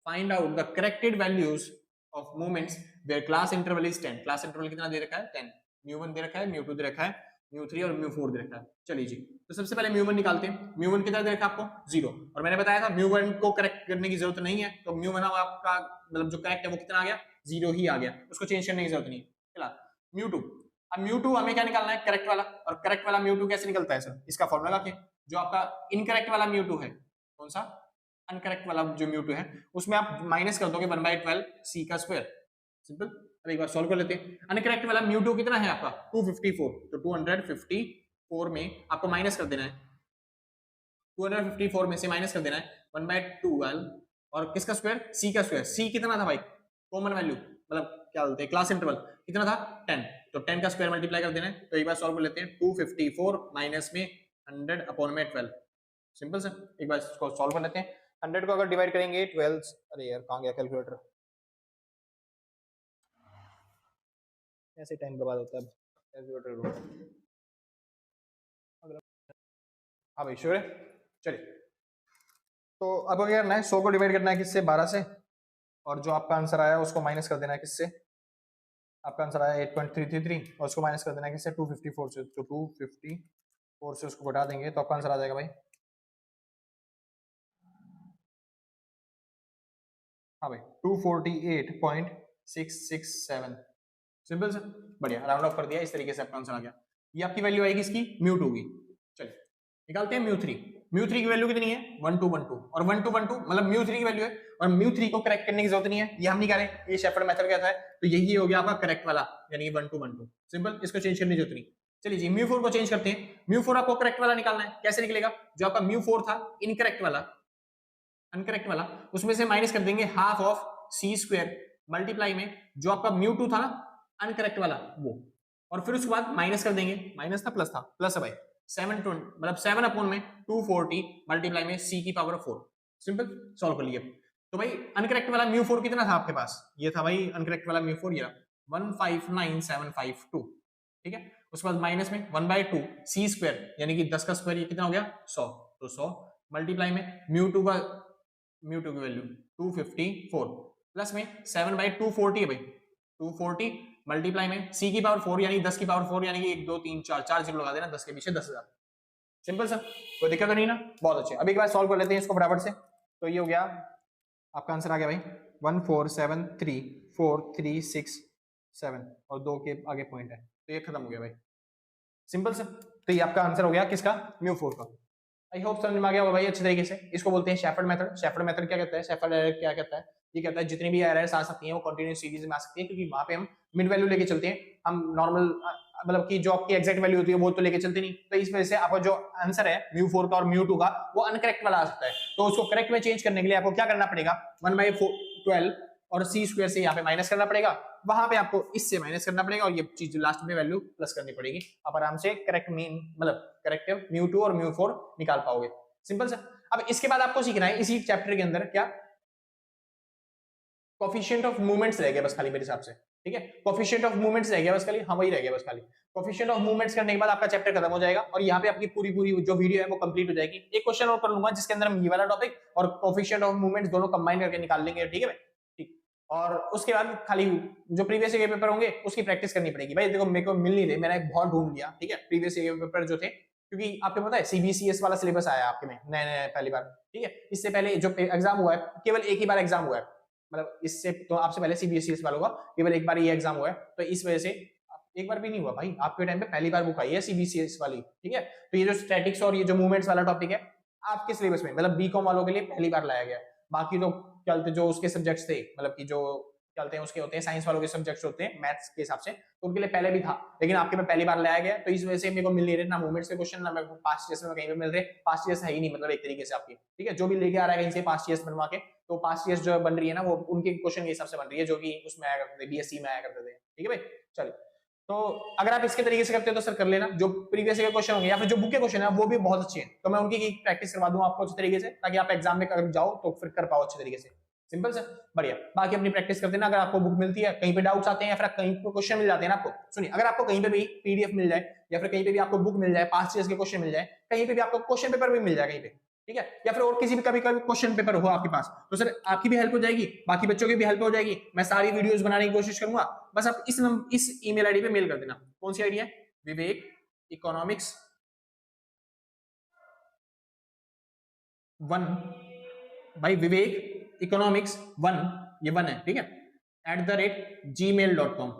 find out the corrected values of moments where class interval is 10। Class interval कितना दे रखा है, 10। μ1 दे रखा है, μ2 दे रखा है, μ3 और μ4 दे रखा है। चलिए जी, तो सबसे पहले μ1 निकालते हैं। μ1 कितना दे रखा है आपको, 0, और मैंने बताया था μ1 को करेक्ट करने की जरूरत नहीं है, तो μ1 आपका मतलब जो करेक्ट है वो कितना आ गया, 0 ही आ गया, उसको चेंज करने की जरूरत नहीं है। फिलहाल μ2, अब μ2 हमें क्या निकालना है, करेक्ट वाला, और करेक्ट वाला μ2 कैसे निकलता है सर, इसका फॉर्मूला क्या, जो आपका इनकरेक्ट वाला μ2 है, कौन सा, अनकरेक्ट वाला जो μ2 है, उसमें आप माइनस कर दोगे 1/12 c का स्क्वायर, सिंपल। अब एक बार सॉल्व कर लेते हैं। अनकरेक्ट वाला μ2 कितना है आपका, 254, तो 254 में आपको माइनस कर देना है, 254 में से माइनस कर देना है 1/12 और किसका स्क्वायर, c का स्क्वायर। c कितना था भाई, कॉमन वैल्यू, मतलब क्या बोलते हैं, क्लास इंटरवल कितना था, 10, तो 10 का स्क्वायर मल्टीप्लाई कर देना है। तो एक बार सॉल्व कर लेते हैं, 254 माइनस में 100/12, सिंपल सर। एक बार इसको सॉल्व कर लेते हैं। 100 को अगर डिवाइड करेंगे 12, अरे यार कहाँ गया कैलकुलेटर, ऐसे टाइम बर्बाद होता है कैलकुलेटर। हाँ भाई श्योर है, चलिए। तो अब क्या करना है, 100 को डिवाइड करना है किससे, 12 से, और जो आपका आंसर आया उसको माइनस कर देना है किससे, आपका आंसर आया 8.333 और उसको माइनस कर देना है किससे, 254 से, तो 254 से उसको घटा देंगे तो आपका आंसर आ जाएगा भाई, हाँ भाई 248.667, सिंपल सर, बढ़िया, राउंड ऑफ कर दिया, इस तरीके से आपका आंसर आ गया। ये आपकी वैल्यू आएगी इसकी μ2 की। चलिए निकालते हैं μ3। μ3 की वैल्यू कितनी है, 1212, और 1212 मतलब μ3 की वैल्यू है, और μ3 को करेक्ट करने की जरूरत नहीं है, ये हम नहीं कर रहे, ये शेफर्ड मेथड कहता है, तो यही हो गया आपका करेक्ट वाला, यानी 1212, सिंपल, इसको चेंज करने की जरूरत नहीं। चलिए जी, μ4 को चेंज करते हैं। μ4 आपको करेक्ट वाला निकालना है, कैसे निकलेगा, जो आपका μ4 था इनकरेक्ट वाला, अनकरेक्ट वाला, उसमें से माइनस कर देंगे हाफ ऑफ c² मल्टीप्लाई में जो आपका μ2 था अनकरेक्ट वाला वो, और फिर उसके बाद माइनस कर देंगे, माइनस था प्लस था, प्लस है भाई, 720 मतलब 7 में 240 मल्टीप्लाई में c की पावर 4, सिंपल, सॉल्व कर लिए। तो भाई अनकरेक्ट वाला μ4 कितना था आपके पास, ये था भाई अनकरेक्ट वाला μ4, ये 159752, ठीक है। उसके बाद माइनस में 1/2 c² यानी कि 10 का स्क्वायर, ये कितना हो गया 100, तो 100 मल्टीप्लाई में μ2 की वैल्यू 254 प्लस में 7/240 है भाई, 240 मल्टीप्लाई में c की पावर 4 यानी 10 की पावर 4 यानी कि 1 2 3 4 4 जीरो लगा देना, 10 के पीछे 10,000, सिंपल सा, कोई दिक्कत तो नहीं ना, बहुत अच्छे। अभी एक बार सॉल्व कर लेते हैं इसको फटाफट से। तो ये हो गया आपका आंसर आ गया भाई 14734367 और 2 के आगे पॉइंट है, तो ये खत्म हो गया भाई, सिंपल सा। तो ये आपका आंसर हो गया किसका, म्यू4 का। आई होप समझ में आ गया होगा भाई अच्छे तरीके से। इसको बोलते हैं शेफर्ड मेथड। शेफर्ड मेथड क्या कहता है, शेफर्ड एरर क्या कहता है, ये कहता है जितनी भी एरर्स आ सकती हैं वो कंटीन्यूअस सीरीज में आ सकती है, क्योंकि वहां पे हम मिड वैल्यू लेके चलते हैं, हम नॉर्मल मतलब कि जो आपकी एग्जैक्ट वैल्यू होती है वो तो लेके चलते नहीं। तो इस वजह से आपका जो आंसर है म्यू4 का और म्यू2 का वो अनकरेक्ट वाला आ सकता है। तो उसको करेक्ट में चेंज करने के लिए आपको क्या करना पड़ेगा, 1/12 और सी स्क्वायर से यहाँ पे माइनस करना पड़ेगा, वहां पे आपको इससे माइनस करना पड़ेगा और ये चीज लास्ट में वैल्यू प्लस करनी पड़ेगी। आप आराम से करेक्ट मीन मतलब करेक्टिव म्यू2 और म्यू4 निकाल पाओगे, सिंपल सा। अब इसके बाद आपको सीखना है इसी चैप्टर के अंदर क्या, कोफिशिएंट ऑफ मूवमेंट्स रह गया बस खाली मेरे हिसाब से, ठीक है। कोफिशिएंट ऑफ मूवमेंट्स रह गया बस खाली, हाँ वही रह गया बस खाली। कोफिशिएंट ऑफ मूवमेंट्स करने के बाद आपका चैप्टर खत्म हो जाएगा और यहाँ पे आपकी पूरी जो वीडियो है वो कंप्लीट हो जाएगी। एक क्वेश्चन और कर लूंगा जिसके अंदर हम ये वाला टॉपिक और कोफिशिएंट ऑफ मूवमेंट्स दोनों कंबाइन करके निकाल लेंगे, ठीक है भाई, ठीक। और उसके बाद खाली जो प्रीवियस ईयर के पेपर होंगे उसकी प्रैक्टिस करनी पड़ेगी भाई। देखो मेरे को मिल नहीं रहे, मैंने एक बहुत ढूंढ लिया, ठीक है, प्रीवियस ईयर के पेपर जो थे, क्योंकि आपको पता है सीबीसीएस वाला सिलेबस आया आपके में नए नए पहली बार, ठीक है। इससे पहले जो एग्जाम हुआ है केवल एक ही बार एग्जाम हुआ है, मतलब इससे तो आपसे पहले सीबीएसई वालों का केवल एक बार ये एग्जाम हुआ है, तो इस वजह से एक बार भी नहीं हुआ भाई, आपके टाइम पे पहली बार बुक आई है सीबीसीएस वाली, ठीक है। तो ये जो स्टैटिक्स और ये जो मूवमेंट्स वाला टॉपिक है आपके सिलेबस में मतलब बीकॉम वालों के लिए पहली बार लाया गया। बाकी तो चलते जो उसके सब्जेक्ट्स थे मतलब कि जो चलते हैं उसके होते हैं साइंस वालों के सब्जेक्ट्स होते हैं मैथ्स के हिसाब से, तो उनके लिए पहले भी था, लेकिन आपके में पहली बार लाया गया। तो इस वजह से मेरे को मिल नहीं रहे ना मूवमेंट्स के क्वेश्चन ना मेरे को पास्ट ईयर्स में कहीं पे मिल रहे, पास्ट ईयर्स है ही नहीं मतलब एक तरीके से आपकी, ठीक है। जो भी लेके आ रहा है कहीं से पास्ट ईयर्स बनवा के, तो पास्ट ईयर्स जो बन रही है ना वो उनके क्वेश्चन के हिसाब से बन रही है जो कि उसमें आया करते थे, बीएससी में आया करते थे, ठीक है भाई। चलिए, तो अगर आप इसके तरीके से करते हो तो सर कर लेना, जो प्रीवियस के क्वेश्चन होंगे या फिर जो बुक के क्वेश्चन है वो भी बहुत अच्छे हैं, तो मैं उनकी प्रैक्टिस करवा दूं आपको अच्छे तरीके से, ताकि आप एग्जाम में अगर जाओ तो फिर कर पाओ अच्छे तरीके से, सिंपल से बढ़िया। बाकी अपनी प्रैक्टिस करते ना, अगर आपको बुक मिलती है कहीं पे डाउट्स आते हैं या फिर कहीं पे क्वेश्चन मिल जाते हैं ना आपको, सुनिए अगर आपको कहीं पे भी पीडीएफ मिल जाए या फिर कहीं पे भी आपको बुक मिल जाए, पास्ट ईयर्स के क्वेश्चन मिल जाए, कहीं पे भी आपको क्वेश्चन पेपर भी मिल जाए कहीं पे, ठीक है, या फिर और किसी भी कभी कभी क्वेश्चन पेपर हो आपके पास, तो सर आपकी भी हेल्प हो जाएगी, बाकी बच्चों की भी हेल्प हो जाएगी। मैं सारी वीडियोस बनाने की कोशिश करूंगा, बस आप इस ईमेल आईडी पे मेल कर देना। कौन सी आईडी है, विवेक इकोनॉमिक्स 1 भाई, विवेक इकोनॉमिक्स 1 ये 1 है, ठीक है, @gmail.com।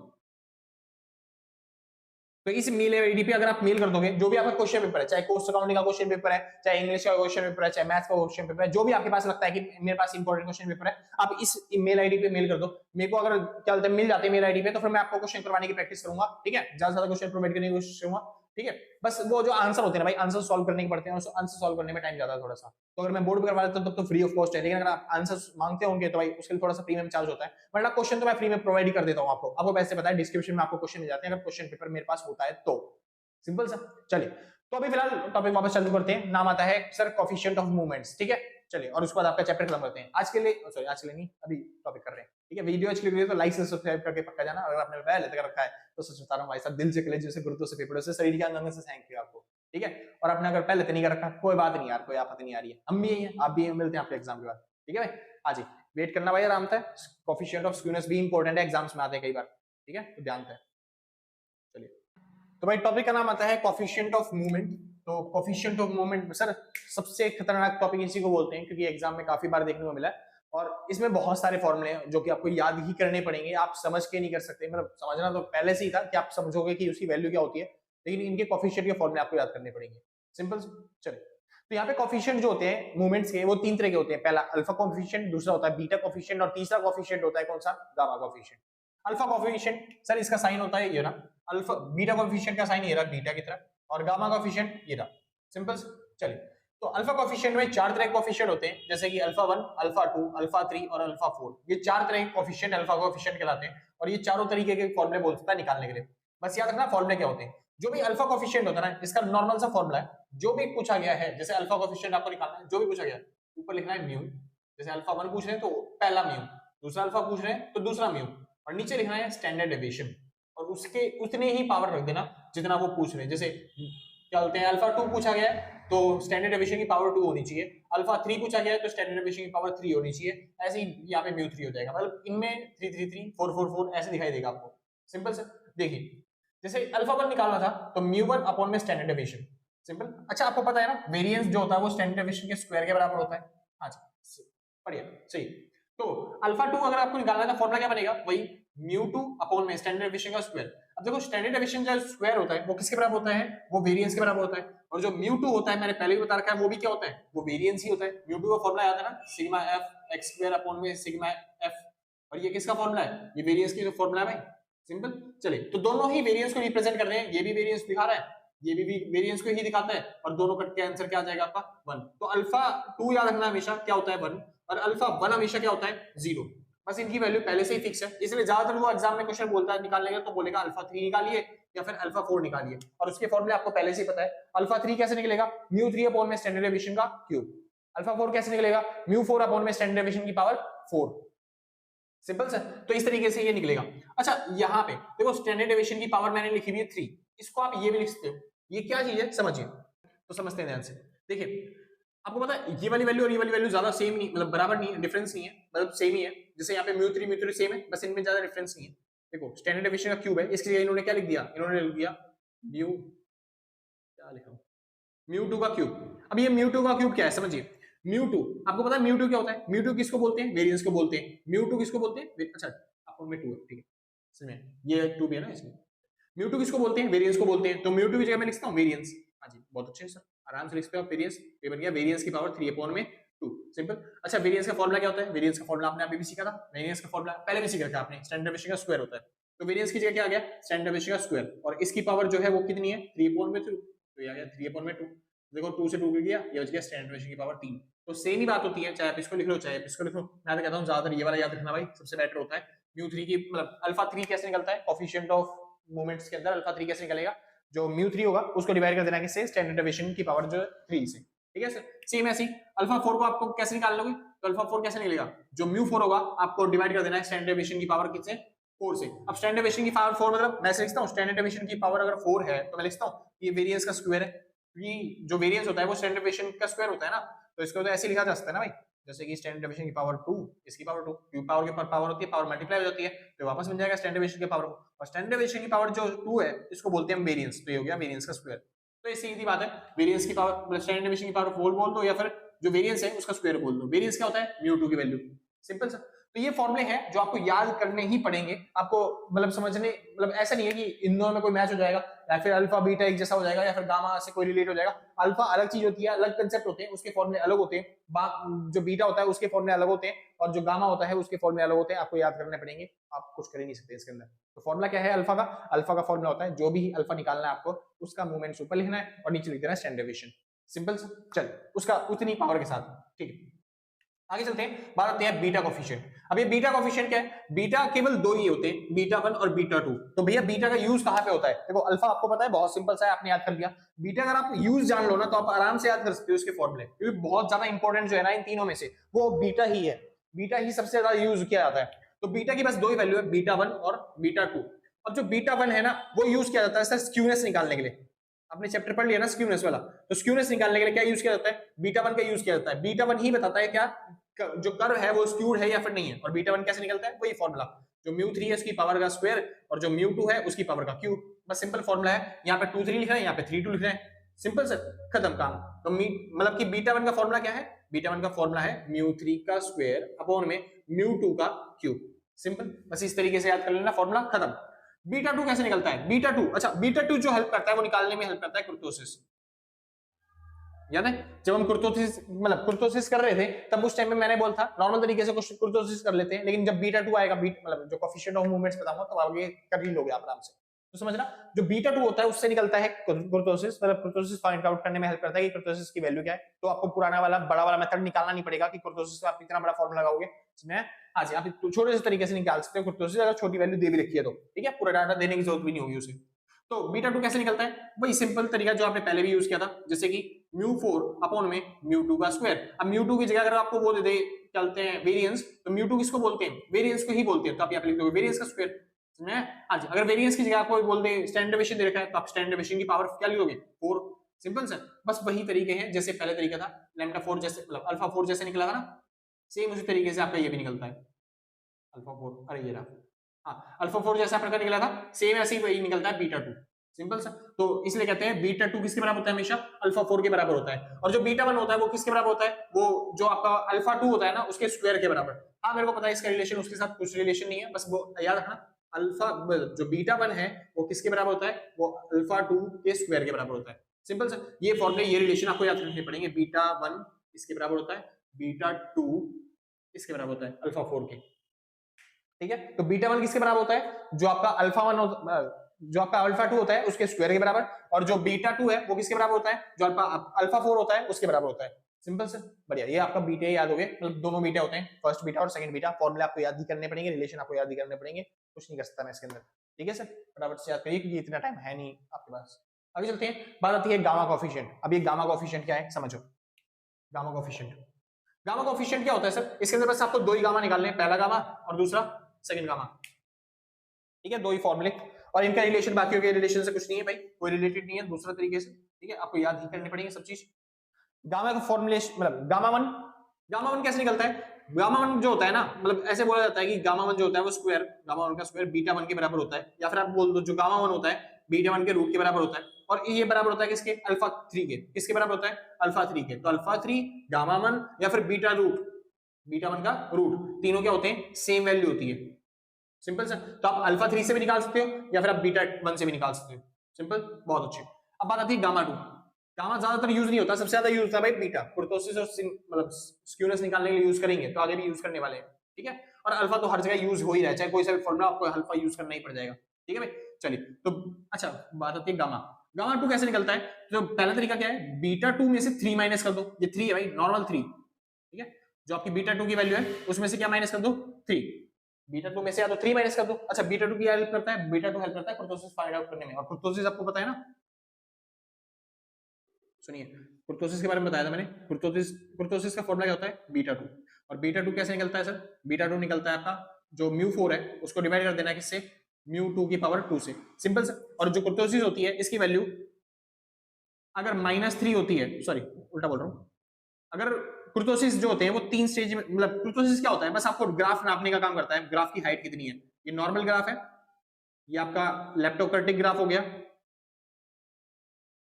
तो इस मेल आईडी पे अगर आप मेल कर दोगे जो भी आपका क्वेश्चन पेपर है, चाहे कोर्स अकाउंटिंग का क्वेश्चन पेपर है, चाहे इंग्लिश का क्वेश्चन पेपर है, चाहे मैथ्स का क्वेश्चन पेपर है, जो भी आपके पास लगता है कि मेरे पास इंपॉर्टेंट क्वेश्चन पेपर है, आप इस मेल आईडी पे मेल कर दो। मेरे को अगर क्या बोलते हैं मिल जाते हैं मेल आईडी पे, तो फिर मैं आपको क्वेश्चन करवाने की प्रैक्टिस करूंगा, ठीक है, ज्यादा से ज्यादा क्वेश्चन प्रोवाइड करने की कोशिश करूंगा, ठीक है। बस वो जो आंसर होते हैं ना भाई, आंसर सॉल्व करने के पड़ते हैं और आंसर सॉल्व करने में टाइम ज्यादा है थोड़ा सा, तो अगर मैं बोर्ड पे करवा देता हूं तब तो फ्री ऑफ कॉस्ट है, लेकिन अगर आप आंसर मांगते होंगे तो भाई उसके लिए थोड़ा सा प्रीमियम चार्ज होता है, वरना क्वेश्चन तो मैं फ्री में प्रोवाइड ही कर देता हूं आपको वैसे पता है डिस्क्रिप्शन में आपको क्वेश्चन मिल जाते हैं अगर क्वेश्चन पेपर मेरे पास होता है तो, सिंपल सा। चलिए, तो अभी फिलहाल टॉपिक वापस चालू करते हैं। नाम आता है सर कोफिशिएंट ऑफ मूवमेंट्स, ठीक है। चलिए, और उसके बाद आपका चैप्टर खत्म करते हैं आज के लिए, सॉरी आज के लिए नहीं, अभी टॉपिक कर रहे हैं, ठीक है। वीडियो अच्छी लगी है तो लाइक से सब्सक्राइब करके पक्का जाना, अगर आपने पहले तक रखा है तो सच बता रहा हूं भाई साहब, दिल से कलेजे से गुरुत्व से फेफड़ों से शरीर के अंगों से थैंक यू आपको, ठीक है। और आपने अगर पहले तो नहीं कर रखा कोई बात नहीं यार, कोई आपत्ति नहीं आ रही है, हम भी यही हैं, आप भी मिलते हैं आपके एग्जाम के बाद, ठीक है भाई। आज ही वेट करना भाई आराम से, कोफिशिएंट ऑफ स्क्यूनेस भी इंपॉर्टेंट है, एग्जाम्स में आते हैं कई बार, ठीक है, तो ध्यान से। चलिए, तो भाई टॉपिक का नाम आता है कोफिशिएंट ऑफ मूवमेंट। तो कोफिशिएंट ऑफ मूवमेंट सर सबसे खतरनाक टॉपिक इसी को बोलते हैं, क्योंकि एग्जाम में काफी बार देखने को मिला है और इसमें बहुत सारे फॉर्मूले हैं जो कि आपको याद ही करने पड़ेंगे, आप समझ के नहीं कर सकते, मतलब समझना तो पहले से ही था कि आप समझोगे कि उसकी वैल्यू क्या होती है, लेकिन इनके कोफिशिएंट के फॉर्मूले आपको याद करने पड़ेंगे, सिंपल। चलिए, तो यहाँ पे कोफिशिएंट जो होते हैं मूवमेंट्स के वो 3 तरह के होते हैं, पहला अल्फा कोफिशिएंट, दूसरा होता है बीटा कोफिशिएंट और तीसरा कोफिशिएंट होता है कौन सा, gamma coefficient. Alpha coefficient sir इसका साइन होता है ये ना अल्फा, बीटा कोफिशिएंट का साइन ये रहा बीटा की तरह, और गामा कोफिशिएंट ये रहा, सिंपल। चलिए, तो अल्फा कोफिशिएंट में 4 तरह के कोफिशिएंट होते हैं, जैसे कि अल्फा 1, अल्फा 2, अल्फा 3 और अल्फा 4, ये 4 तरह के कोफिशिएंट अल्फा कोफिशिएंट कहलाते हैं, और ये चारों तरीके के फॉर्मूले बोल सकता है निकालने के लिए। बस याद रखना फॉर्मूले क्या होते हैं। जो भी अल्फा कोफिशिएंट होता है ना, इसका नॉर्मल सा फॉर्मूला है, जो भी पूछा गया है, जैसे अल्फा कोफिशिएंट आपको निकालना है, जो भी पूछा गया है ऊपर लिखना है म्यू, जैसे अल्फा 1 पूछ रहे हैं तो पहला म्यू, दूसरा अल्फा पूछ रहे हैं तो दूसरा म्यू, और नीचे लिखना है स्टैंडर्ड डेविएशन, और उसके उतने ही पावर रख देना जितना वो पूछ रहे हैं। जैसे क्या बोलते हैं अल्फा 2 पूछा गया है तो स्टैंडर्ड डेविएशन की पावर 2 होनी चाहिए, अल्फा 3 पूछा गया है तो स्टैंडर्ड डेविएशन की पावर 3 होनी चाहिए, ऐसे ही यहाँ पे म्यू 3 हो जाएगा, मतलब इनमें 3 3 3 4 4 4 ऐसे दिखाई देगा आपको, सिंपल से। देखिए, जैसे अल्फा 1 निकालना था तो म्यू 1 अपॉन में स्टैंडर्ड डेविएशन, सिंपल। अच्छा आपको पता है ना वेरिएंस जो होता है वो स्टैंडर्ड डेविएशन के स्क्वायर के बराबर होता है। हाँ जी बढ़िया सही। तो अल्फा 2 अगर आपको निकालना है तो फॉर्मूला क्या बनेगा, वही म्यू 2 अपॉन में स्टैंडर्ड डेविएशन का स्क्वायर। अब देखो स्टैंडर्ड डेविएशन का स्क्वायर होता है वो किसके बराबर होता है, वो वेरिएंस के बराबर होता है। और जो म्यू 2 होता है मैंने पहले भी बता रखा है वो भी क्या होता है, वो वेरिएंस ही होता है। म्यू 2 का फॉर्मूला याद है ना, sigma F x square upon में सिग्मा एफ। और ये किसका फॉर्मूला है, ये वेरिएंस की जो फॉर्मूला है भाई। सिंपल। चलिए तो दोनों ही वेरिएंस को रिप्रेजेंट कर रहे हैं, ये भी वेरिएंस दिखा रहा है, ये भी वेरिएंस को ही दिखाता है, और दोनों कट के आंसर क्या आ जाएगा आपका 1। तो अल्फा 2 याद रखना हमेशा क्या होता है 1, और अल्फा 1 हमेशा क्या होता है 0। बस इनकी वैल्यू पहले से ही फिक्स है, इसलिए ज्यादातर वो एग्जाम में क्वेश्चन बोलता है निकालने का तो बोलेगा अल्फा 3 निकालिए या फिर अल्फा 4 निकालिए, और उसके फॉर्मूले आपको पहले से ही पता है। अल्फा 3 कैसे निकलेगा, म्यू 3 अपॉन में स्टैंडर्ड डेविएशन का क्यूब। अल्फा 4 कैसे निकलेगा, म्यू 4 अपॉन में स्टैंडर्ड डेविएशन की पावर 4। सिंपल सर, तो इस तरीके से ये निकलेगा। अच्छा यहाँ पे देखो स्टैंडर्ड डेविएशन की पावर मैंने लिखी हुई है 3, इसको आप ये भी लिख सकते हो, ये क्या चीज है समझिए। तो समझते हैं ध्यान से, देखिए आपको पता है ये वाली वैल्यू और ये वाली वैल्यू ज्यादा सेम नहीं, मतलब बराबर नहीं है, डिफरेंस नहीं है, मतलब सेम ही है। जैसे यहाँ पे म्यू 3 सेम है, बस इनमें ज्यादा डिफरेंस नहीं है। देखो स्टैंडर्ड डेविएशन का क्यूब है, इसके लिए इन्होंने क्या लिख दिया, इन्होंने लिख दिया म्यू, क्या लिखा, म्यू 2 का क्यूब। अब ये म्यू 2 का क्यूब क्या है समझिए। म्यू 2 आपको पता है म्यू 2 क्या होता है, म्यू 2 किसको बोलते हैं, वेरिएंस को बोलते हैं। म्यू 2 किसको बोलते हैं, अच्छा आपको में 2 है ठीक है, इसमें ये 2 भी है ना इसमें। म्यू 2 किसको बोलते हैं, वेरिएंस को बोलते हैं, तो म्यू 2 की जगह मैं लिखता हूं वेरिएंस। हाँ जी बहुत अच्छे सर, आराम से लिख सकते हो आप वेरिएंस, ये बन गया वेरिएंस की पावर 3 अपॉन में 2। सिंपल। अच्छा वेरिएंस का फॉर्मूला क्या होता है, वेरिएंस का फॉर्मूला आपने अभी भी सीखा था, वेरिएंस का फॉर्मूला पहले भी सीखा था आपने, स्टैंडर्ड डेविएशन का स्क्वायर होता है। तो वेरिएंस की जगह क्या आ गया, स्टैंडर्ड डेविएशन का स्क्वायर, और इसकी पावर जो है वो कितनी है 3 अपॉन में 2, तो ये आ गया 3 अपॉन में 2। देखो 2 से 2 गिर गया, ये हो गया स्टैंडर्ड डेविएशन की पावर 3। तो सेम ही बात होती है, चाहे आप इसको लिख लो चाहे आप इसको लिख लो। मैं तो कहता हूं ज्यादातर ये वाला याद रखना भाई, सबसे बेटर होता है। म्यू 3 की मतलब अल्फा 3 कैसे निकलता है, कोएफिशिएंट ऑफ मोमेंट्स के अंदर अल्फा 3 कैसे निकलेगा, जो म्यू 3 होगा उसको डिवाइड कर देना किससे, स्टैंडर्ड डेविएशन की पावर जो है 3 से। ठीक है सर, सेम ऐसे ही अल्फा 4 को आपको कैसे निकाल लोगे, तो अल्फा 4 कैसे निकलेगा, जो म्यू 4 होगा आपको डिवाइड कर देना है स्टैंडर्ड डेविएशन की पावर किससे, 4 से। अब स्टैंडर्ड डेविएशन की पावर 4 मतलब मैं लिखता हूं स्टैंडर्ड डेविएशन की पावर अगर 4 है तो मैं लिखता हूं ये वेरिएंस का स्क्वायर है, ये जो वेरिएंस होता है वो स्टैंडर्ड डेविएशन का स्क्वायर होता है ना, तो इसको तो ऐसे लिखा जा सकता है ना भाई, जैसे कि स्टैंडर्ड डेविएशन की पावर 2 इसकी पावर 2, क्योंकि पावर के ऊपर पावर होती है, पावर मल्टीप्लाई हो जाती है तो वापस बन जाएगा स्टैंडर्ड डेविएशन की पावर। और स्टैंडर्ड डेविएशन की पावर जो 2 है इसको बोलते हैं हम वेरिएंस, तो ये हो गया वेरिएंस का स्क्वायर। तो ये सीधी बात है, वेरिएंस की पावर स्टैंडर्ड डेविएशन की पावर 4 बोल दो या फिर जो वेरिएंस है उसका स्क्वायर बोल दो। वेरिएंस क्या होता है, म्यू 2 की वैल्यू। Simple sir. तो ये फॉर्मूले हैं जो आपको याद करने ही पड़ेंगे, आपको मतलब समझने, मतलब ऐसा नहीं है कि इन दोनों में कोई मैच हो जाएगा या फिर अल्फा बीटा एक जैसा हो जाएगा या फिर गामा से कोई रिलेट हो जाएगा। अल्फा अलग चीज होती है, अलग कंसेप्ट होते हैं, उसके फॉर्मूले अलग होते हैं। जो बीटा होता है उसके फॉर्मूले अलग होते हैं, और जो गामा होता है उसके फॉर्मूले अलग होते हैं, आपको याद करने पड़ेंगे, आप कुछ कर ही नहीं सकते इसके अंदर। तो फॉर्मूला क्या है अल्फा का, अल्फा का फॉर्मूला होता है जो भी अल्फा निकालना है आपको उसका मूवमेंट ऊपर लिखना है और नीचे लिख देना है स्टैंडर्ड डेविएशन। सिंपल। चल उसका उतनी पावर के साथ, ठीक है आगे चलते हैं, बात आती है बीटा कोफिशिएंट। अब ये बीटा कोफिशिएंट क्या है, बीटा केवल 2 ही होते हैं, बीटा 1 और बीटा 2। तो भैया बीटा का यूज कहां पे होता है, देखो अल्फा आपको पता है बहुत सिंपल सा है, आपने याद कर लिया। बीटा अगर आप यूज जान लो ना तो आप आराम से याद कर सकते हो इसके फॉर्मूले, क्योंकि बहुत ज्यादा इंपॉर्टेंट जो है ना इन तीनों में से वो बीटा ही है, बीटा ही सबसे ज्यादा यूज किया जाता है। तो बीटा की बस 2 ही वैल्यू है, बीटा 1 और बीटा 2। और जो बीटा 1 है ना वो यूज किया जाता है सर स्क्यूनेस निकालने के लिए, आपने चैप्टर पढ़ लिया ना स्क्यूनेस वाला, तो स्क्यूनेस निकालने के लिए क्या यूज किया जाता है, बीटा 1 का यूज किया जाता है। बीटा 1 ही बताता है क्या जो कर्व है वो स्क्यूड है या फिर नहीं है, और बीटा 1 कैसे निकलता है, वही फॉर्मूला जो म्यू 3 है उसकी पावर का स्क्वायर और जो म्यू 2 है उसकी पावर का क्यूब। बस सिंपल फॉर्मूला है, यहाँ पे 2 3 लिख रहे हैं, यहाँ पे 3 2 लिख रहे हैं, सिंपल सर खत्म काम। तो मतलब कि बीटा 1 का फॉर्मूला क्या है, बीटा 1 का फॉर्मूला है म्यू 3 का स्क्वायर अपॉन में म्यू 2 का क्यूब। सिंपल, बस इस तरीके से याद कर लेना, फॉर्मूला खत्म। बीटा 2 कैसे निकलता है, बीटा 2 अच्छा बीटा 2 जो हेल्प करता है वो निकालने में हेल्प करता है कुर्तोसिस। याद है जब हम कुर्तोसिस मतलब कुर्तोसिस कर रहे थे तब उस टाइम में मैंने बोला था नॉर्मल तरीके से कुर्तोसिस कर लेते हैं, लेकिन जब बीटा 2 आएगा, मतलब जो कोएफिशिएंट ऑफ मूवमेंट्स बताऊंगा तो आगे कर ही लोगे आप आराम से। तो समझना जो बीटा 2 होता है उससे निकलता है कुर्तोसिस, मतलब कुर्तोसिस फाइंड आउट करने में हेल्प करता है कि कुर्तोसिस की वैल्यू क्या है। तो आपको पुराना वाला बड़ा वाला मेथड निकालना नहीं पड़ेगा कि कुर्तोसिस का आप इतना बड़ा फॉर्मूला लगाओगे, इसमें हाँ जी आप छोटे से तरीके से निकाल सकते हो कुर्तोसिस, अगर छोटी वैल्यू दे भी रखी है तो ठीक है, पूरा डाटा देने की जरूरत भी नहीं होगी उसे। तो बीटा 2 कैसे निकलता है, वही सिंपल तरीका जो आपने पहले भी यूज किया था, जैसे कि म्यू 4 अपॉन में म्यू 2 का स्क्वायर। अब म्यू 2 की जगह अगर आपको वो दे दे चलते हैं वेरिएंस, तो म्यू 2 किसको बोलते हैं, वेरिएंस को ही बोलते हैं, तो आप यहाँ पे लिख दोगे वेरिएंस का स्क्वायर। हाँ जी, अगर वेरिएंस की जगह आपको बोल दे स्टैंडर्ड डेविएशन दे रखा है तो आप स्टैंडर्ड डेविएशन की पावर क्या लिखोगे 4। सिंपल सर, बस वही तरीके हैं जैसे पहले तरीका था, लैम्डा 4 जैसे मतलब अल्फा 4 जैसे निकला था ना, सेम उसी तरीके से आपका ये भी निकलता है अल्फा 4। अरे ये रहा हाँ अल्फा 4 जैसा प्रकार निकला था, सेम ऐसे ही वही निकलता है बीटा 2। सिंपल सा। तो इसलिए कहते हैं बीटा 2 किसके बराबर होता है, हमेशा अल्फा 4 के बराबर होता है। और जो बीटा 1 होता है वो किसके बराबर होता है, वो जो आपका अल्फा 2 होता है ना उसके स्क्वायर के बराबर। हाँ मेरे को पता है इसका रिलेशन उसके साथ कुछ रिलेशन नहीं है, बस वो याद रखना अल्फा जो बीटा 1 है वो किसके बराबर होता है, वो अल्फा 2 के स्क्वायर के बराबर होता है। सिंपल सा। ये फॉर्मूले ये रिलेशन आपको याद रखने पड़ेंगे। बीटा 1 इसके बराबर होता है, बीटा 2 इसके बराबर होता है अल्फा 4 के। ठीक है, तो बीटा 1 किसके बराबर होता है, जो आपका अल्फा 1 जो आपका अल्फा 2 होता है उसके स्क्वायर के बराबर, और जो बीटा 2 है वो किसके बराबर होता है, जो अल्फा 4 होता है उसके बराबर होता है। सिंपल से बढ़िया। ये आपका बीटा याद हो गए, मतलब दोनों बीटा होते हैं, फर्स्ट बीटा और सेकंड बीटा। फॉर्मूले आपको याद ही करने पड़ेंगे, रिलेशन आपको याद ही करने पड़ेंगे, कुछ नहीं कर सकता मैं इसके अंदर। ठीक है सर, फटाफट से याद करिए क्योंकि इतना टाइम है नहीं आपके पास। आगे चलते हैं, बात आती है गामा कोएफिशिएंट। अब ये गामा कोएफिशिएंट क्या है समझो। गामा कोएफिशिएंट, गामा कोएफिशिएंट क्या होता है सर, इसके अंदर बस आपको दो ही गामा निकालने हैं, पहला गामा और दूसरा सेकंड गामा। ठीक है, दो ही फॉर्मूले, और इनका रिलेशन बाकियों के रिलेशन से कुछ नहीं है भाई, कोई रिलेटेड नहीं है दूसरा तरीके से। ठीक है, आपको याद ही करने पड़ेंगे सब चीज। गामा का फॉर्मुलेशन मतलब गामा वन कैसे निकलता है, गामा वन जो होता है ना, मतलब ऐसे बोला जाता है कि गामा वन जो होता है वो स्क्वायर, गामा वन का स्क्वायर बीटा वन के बराबर होता है, या फिर आप बोल दो जो गामा वन होता है बीटा वन के रूट के बराबर होता है, और ये बराबर होता है किसके, अल्फा 3 के। किसके बराबर होता है, अल्फा 3 के। तो अल्फा 3 गामा वन या फिर बीटा रूट, बीटा वन का रूट, तीनों क्या होते हैं, सेम वैल्यू होती है। Simple sir. तो आप अल्फा 3 से भी निकाल सकते हो या फिर आप बीटा 1 से भी निकाल सकते हो। सिंपल, बहुत अच्छे। अब बात आती है गामा 2। गामा ज्यादातर यूज नहीं होता, सबसे ज्यादा यूज होता है भाई बीटा, कुर्तोसिस और मतलब स्क्यूनेस निकालने के लिए यूज करेंगे, तो आगे भी यूज करने वाले हैं। ठीक है, और अल्फा तो हर जगह यूज हो ही रहा है, चाहे कोई सा भी फॉर्मूला आपको अल्फा यूज करना ही पड़ जाएगा। ठीक है भाई, चलिए। तो अच्छा, बात आती है गामा। गामा 2 कैसे निकलता है, तो पहला तरीका क्या है, बीटा 2 में से 3 माइनस कर दो। ये 3 है भाई, नॉर्मल 3। ठीक है, जो आपकी बीटा 2 की वैल्यू है उसमें से क्या माइनस कर दो, 3। बीटा 2 में से या तो 3 माइनस कर दो। अच्छा, बीटा 2 की हेल्प करता है, बीटा 2 हेल्प करता है कुर्तोसिस फाइंड आउट करने में, और कुर्तोसिस आपको पता है ना, सुनिए कुर्तोसिस के बारे में बताया था मैंने। कुर्तोसिस का फॉर्मूला क्या होता है, बीटा 2। और बीटा 2 कैसे निकलता है सर, बीटा 2 निकलता है आपका जो म्यू 4 है उसको डिवाइड कर देना है किससे, म्यू 2 की पावर 2 से। Simple sir. और जो कुर्तोसिस होती है इसकी वैल्यू अगर -3 होती है, सॉरी उल्टा बोल रहा हूं, अगर कुर्तोसिस जो होते हैं वो 3 स्टेज में, मतलब कुर्तोसिस क्या होता है, बस आपको ग्राफ नापने का काम करता है, ग्राफ की हाइट कितनी है। ये नॉर्मल ग्राफ है, ये आपका लेप्टोकर्टिक ग्राफ हो गया,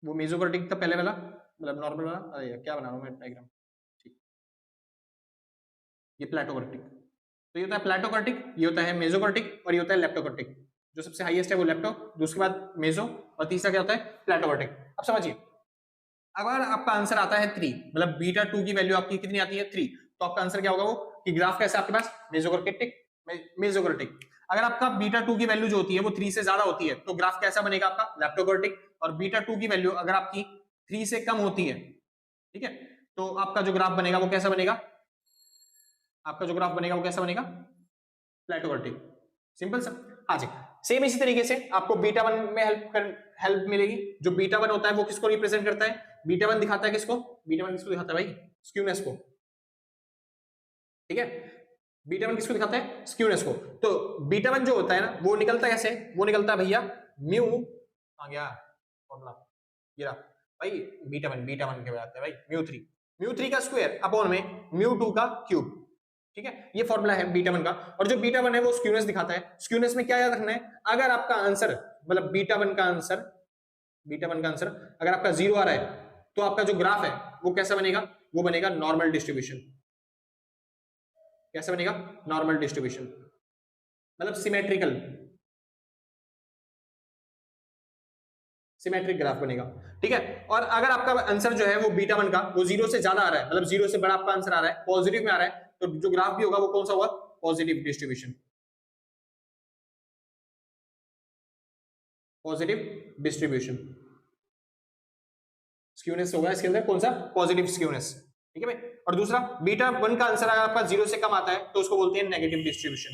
वो मेसोकर्टिक का पहले वाला, मतलब नॉर्मल वाला, अरे क्या बना रहा हूं मैं डायग्राम, ठीक, ये प्लेटोकर्टिक। तो ये होता है प्लेटोकर्टिक, ये होता है मेसोकर्टिक, और ये होता है लेप्टोकर्टिक। जो सबसे हाईएस्ट है वो लेप्टो, उसके बाद मेसो, और तीसरा क्या होता है, प्लेटोकर्टिक। अब समझिए, अगर आपका आंसर आता है 3, मतलब बीटा 2 की वैल्यू आपकी कितनी आती है 3, तो आपका आंसर क्या होगा वो, कि ग्राफ कैसा आपके पास, मेसोकर्टिक, मेसोकर्टिक। अगर आपका बीटा 2 की वैल्यू जो होती है वो 3 से ज्यादा होती है तो ग्राफ कैसा बनेगा आपका, लेप्टोकर्टिक। और बीटा 2 की वैल्यू अगर आपकी 3 से कम होती है, ठीक है, तो आपका जो ग्राफ बनेगा वो कैसा बनेगा, आपका जो ग्राफ बनेगा वो कैसा बनेगा, प्लेटोकर्टिक। सिंपल सा। हाँ जी, सेम इसी तरीके से आपको बीटा 1 में हेल्प मिलेगी। जो बीटा 1 होता है वो किसको रिप्रेजेंट करता है, बीटा 1 दिखाता है किसको, बीटा 1 किसको दिखाता है भाई, स्क्यूनेस को। ठीक है, बीटा 1 किसको दिखाता है, स्क्यूनेस को। तो बीटा 1 जो होता है ना वो निकलता है कैसे, वो निकलता है भैया म्यू, आ गया फॉर्मूला, ये रहा भाई, बीटा 1 के बताते हैं भाई, म्यू 3 का स्क्वायर अपॉन में म्यू 2 का क्यूब। ठीक है, ये फॉर्मूला है बीटा 1 का। और जो बीटा 1 है वो स्क्यूनेस दिखाता है। स्क्यूनेस में क्या याद रखना है, अगर आपका आंसर, मतलब बीटा 1 का आंसर अगर आपका 0 आ रहा है तो आपका जो ग्राफ है वो कैसा बनेगा, वो बनेगा नॉर्मल डिस्ट्रीब्यूशन। कैसा बनेगा, नॉर्मल डिस्ट्रीब्यूशन, मतलब सिमेट्रिक ग्राफ बनेगा। ठीक है, और अगर आपका आंसर जो है वो बीटा 1 का वो 0 से ज्यादा आ रहा है, मतलब 0 से बड़ा आपका आंसर आ रहा है, पॉजिटिव में आ रहा है, तो जो ग्राफ भी होगा वो कौन सा होगा, पॉजिटिव डिस्ट्रीब्यूशन। स्क्यूनेस होगा इसके अंदर कौन सा, पॉजिटिव स्क्यूनेस। ठीक है भाई। और दूसरा बीटा 1 का आंसर अगर आपका 0 से कम आता है तो उसको बोलते हैं नेगेटिव डिस्ट्रीब्यूशन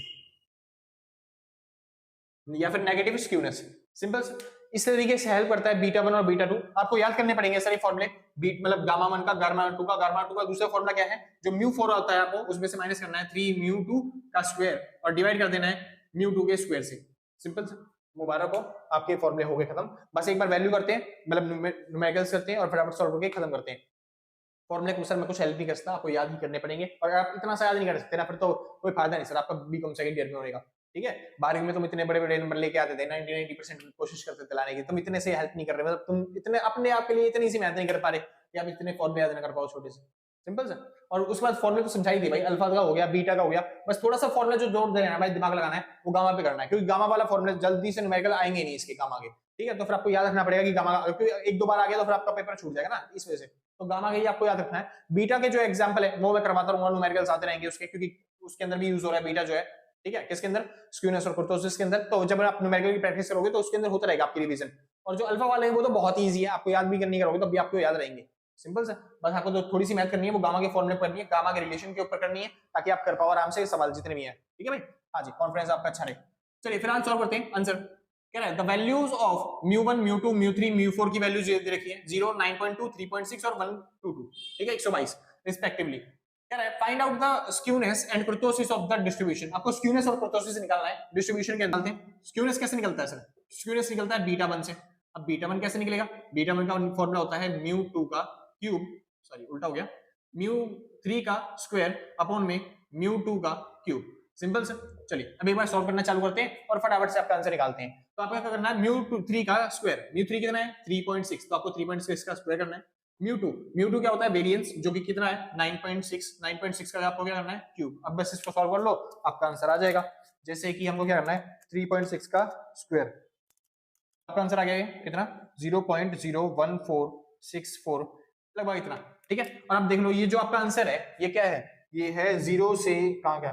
या फिर नेगेटिव स्क्यूनेस। सिंपल। इस तरीके से हेल्प करता है बीटा 1 और बीटा 2। आपको याद करने पड़ेंगे सारे फॉर्मूले, बीट मतलब गामा 1 का, गामा 2 का दूसरा फॉर्मूला क्या है, जो म्यू 4 होता है आपको उसमें से माइनस करना है 3 म्यू 2 का स्क्वायर और डिवाइड कर देना है म्यू 2 के स्क्वायर से। सिंपल। मुबारक हो, आपके फॉर्मूले हो गए खत्म। बस एक बार वैल्यू करते हैं, मतलब न्यूमेरिकल्स करते हैं और फटाफट सॉल्व करके खत्म करते हैं। फॉर्मूले को सर मैं कुछ हेल्प नहीं कर सकता, आपको याद ही करने पड़ेंगे, और आप इतना सा याद नहीं कर सकते ना फिर तो कोई फायदा नहीं सर आपका बीकॉम सेकंड ईयर में होने का। ठीक है, 12वीं में तुम इतने बड़े बड़े नंबर लेके आते थे, 90% कोशिश करते थे लाने की, तुम इतने से हेल्प नहीं कर रहे, मतलब तुम इतने अपने आप के लिए इतनी सी मेहनत नहीं कर पा रहे कि आप इतने फॉर्मूले याद ना कर पाओ छोटे से, सिंपल सा। और उसके बाद फॉर्मूले तो समझाई दी भाई, अल्फा का हो गया, बीटा का हो गया, बस थोड़ा सा फॉर्मूला जो जोड़ देना है भाई, दिमाग लगाना है, वो गामा पे करना है, क्योंकि गामा वाला फॉर्मूला जल्दी से न्यूमेरिकल आएंगे नहीं इसके गामा के, ठीक है, तो फिर आपको याद रखना पड़ेगा कि गामा, एक दो बार आ गया तो फिर आपका पेपर छूट जाएगा ना, इस वजह से तो गामा का ही आपको याद रखना है। बीटा के जो एग्जांपल है वो मैं करवाता रहूंगा, न्यूमेरिकल्स आते रहेंगे उसके, क्योंकि उसके अंदर भी यूज हो रहा है बीटा जो है, ठीक है, किसके अंदर, स्क्यूनेस और कुर्तोसिस के अंदर, तो जब आप न्यूमेरिकल की प्रैक्टिस करोगे तो उसके अंदर होता रहेगा आपकी रिवीजन। और जो अल्फा वाले हैं वो तो बहुत ईजी है, आपको याद भी करनी करोगे तो भी आपको याद रहेंगे, सिंपल सा। बस आपको तो थोड़ी सी मैथ करनी है, वो गामा के फॉर्मूले पर करनी है, गामा के रिलेशन के ऊपर करनी है, ताकि आप कर पाओ आराम से सवाल जितने भी हैं, ठीक है भाई। हाँ जी, कॉन्फिडेंस आपका अच्छा रहे। चलिए फिर आंसर करते हैं। आंसर कह रहा है द वैल्यूज ऑफ μ1 μ2 μ3 μ4 की वैल्यूज दे रखी है, 0 9.2 3.6 और 122, ठीक है, 122 रिस्पेक्टिवली। कह रहा है find out the skewness and kurtosis of the distribution, आपको स्क्यूनेस और कुर्तोसिस निकालना है, डिस्ट्रीब्यूशन के निकालते हैं। स्क्यूनेस कैसे निकलता है सर, स्क्यूनेस निकलता है बीटा 1 से। अब बीटा 1 कैसे निकलेगा, बीटा 1 का फॉर्मूला होता है μ2 का क्यूब, सॉरी उल्टा हो गया, μ3 का स्क्वायर अपॉन में μ2 का क्यूब, सिंपल सर। चलिए अब एक बार सॉल्व करना चालू करते हैं और फटाफट से आपका आंसर निकालते हैं। तो आपको क्या करना है, μ3 का स्क्वायर, μ3 कितना है 3.6, तो आपको 3.6 का स्क्वायर करना है। μ2 क्या होता है वेरिएंस, जो कि कितना है 9.6 का आपको क्या करना है क्यूब। अब बस इसको सॉल्व कर लो, आपका आंसर आ जाएगा। जैसे कि हमको क्या करना है 3.6 का स्क्वायर, आपका आंसर आ गया कितना 0.01464, लगभग इतना, ठीक है। और अब देख लो ये जो आपका आंसर है ये क्या है, ये है 0 से कहां क्या,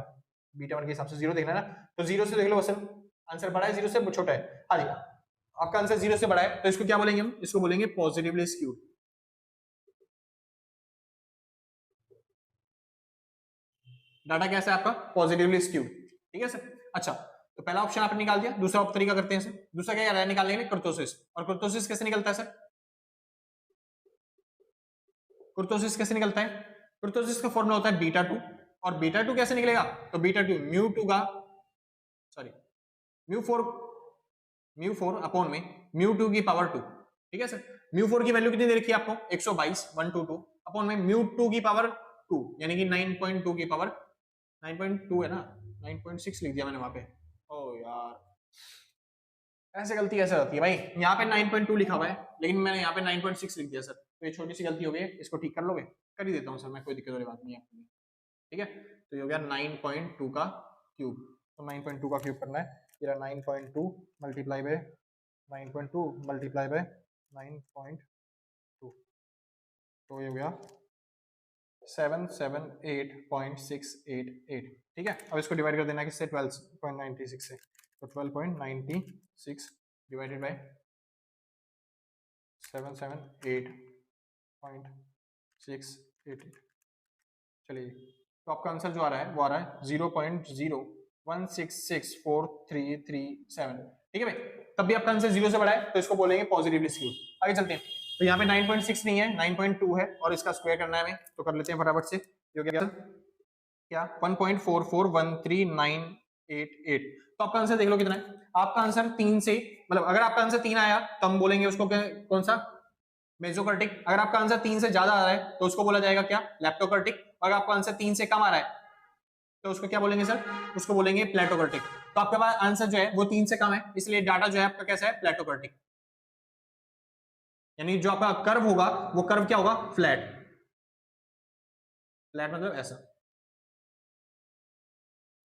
बीटा 1 के हिसाब से 0 देखना है ना, तो 0 से देख लो असल आंसर बड़ा है 0 से छोटा है। हाँ जी, आपका आंसर 0 से बड़ा है तो इसको क्या बोलेंगे हम, इसको बोलेंगे पॉजिटिवली स्क्यूड। डाटा कैसा है आपका पॉजिटिवली स्क्यूड, ठीक है सर। अच्छा तो पहला ऑप्शन आपने निकाल दिया, दूसरा तरीका करते हैं सर। दूसरा क्या है निकालने के लिए कुर्तोसिस, और कुर्तोसिस कैसे निकलता है सर, कुर्तोसिस कैसे निकलता है, कुर्तोसिस का फॉर्मूला होता है बीटा 2, और बीटा 2 कैसे निकलेगा, तो बीटा 2 μ2 का सॉरी μ4 अपॉन में μ2 की पावर 2, ठीक है सर। μ4 की वैल्यू कितनी दे रखी है आपको 122 122 अपॉन में μ2 की पावर 2 यानी कि 9.2 की पावर 9.2 है ना, 9.6 लिख दिया मैंने वहां पे, ओ यार ऐसे गलती कैसे होती है भाई, यहाँ पे 9.2 लिखा हुआ है लेकिन मैंने यहाँ पे 9.6 लिख दिया सर, तो ये छोटी सी गलती हो गई है, इसको ठीक कर लोगे, कर ही देता हूँ सर मैं, कोई दिक्कत वाली बात नहीं है आपके लिए, ठीक है। तो ये हो गया 9.2 का क्यूब, तो 9.2 का क्यूब करना है, ये 9.2 मल्टीप्लाई बाय 9.2 मल्टीप्लाई बाय 9.2, तो ये हो गया 778.688, ठीक है। अब इसको डिवाइड कर देना किससे 12.96 से, तो 12.96 डिवाइडेड बाय 778.688, चलिए तो आपका आंसर जो आ रहा है वो आ रहा है 0.016643337, ठीक है भाई। तब भी आपका आंसर 0 से बड़ा है तो इसको बोलेंगे पॉजिटिवली स्क्यूड। आगे चलते हैं, तो यहाँ पे 9.6 नहीं है 9.2 है और इसका स्क्वायर करना है हमें, तो कर लेते हैं फटाफट से, क्या 1.44139888, तो आपका आंसर देख लो कितना है, आपका आंसर 3 से, मतलब अगर आपका आंसर 3 आया तो हम बोलेंगे उसको कौन सा मेसोकर्टिक, अगर आपका आंसर 3 से ज्यादा आ रहा है तो उसको बोला जाएगा क्या लेप्टोकर्टिक, अगर आपका आंसर 3 से कम आ रहा है तो उसको क्या बोलेंगे सर, उसको बोलेंगे प्लेटोकर्टिक। तो आपके पास आंसर जो है वो 3 से कम है, इसलिए डाटा जो है आपका कैसा है प्लेटोकर्टिक, यानी जो आपका कर्व होगा वो कर्व क्या होगा फ्लैट, फ्लैट मतलब ऐसा,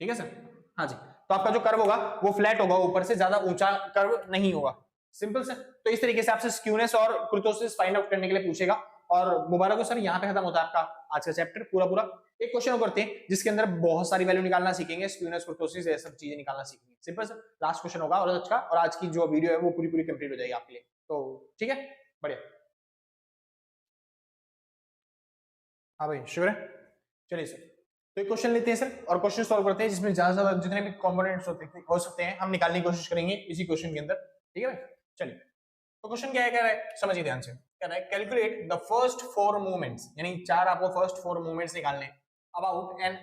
ठीक है सर। हाँ जी, तो आपका जो कर्व होगा वो फ्लैट होगा, ऊपर से ज्यादा ऊंचा कर्व नहीं होगा, सिंपल सर। तो इस तरीके से आपसे स्क्यूनेस और कुर्तोसिस फाइंड आउट करने के लिए पूछेगा। और मुबारक हो सर, यहाँ पे खत्म होता है आपका आज का चैप्टर पूरा। एक क्वेश्चन करते हैं जिसके अंदर बहुत सारी वैल्यू निकालना सीखेंगे, स्क्यूनेस कुर्तोसिस ये सब चीजें निकालना सीखेंगे, सिंपल सर। लास्ट क्वेश्चन होगा और अच्छा, और आज की जो वीडियो है वो पूरी कंप्लीट हो जाएगी आपके लिए, तो ठीक है बढ़िया। हाँ भाई शुक्र है, चलिए सर तो एक क्वेश्चन लेते हैं सर और क्वेश्चन सॉल्व करते हैं, जिसमें ज्यादा से ज्यादा जितने भी कंपोनेंट्स हो सकते हैं हम निकालने की कोशिश करेंगे इसी क्वेश्चन के अंदर, ठीक है भाई। चलिए तो क्वेश्चन क्या है, कह रहा है समझिए ध्यान से, कह रहा है कैलकुलेट द फर्स्ट 4 मूवमेंट्स, यानी 4 आपको फर्स्ट 4 मूवमेंट्स निकालने अबाउट एन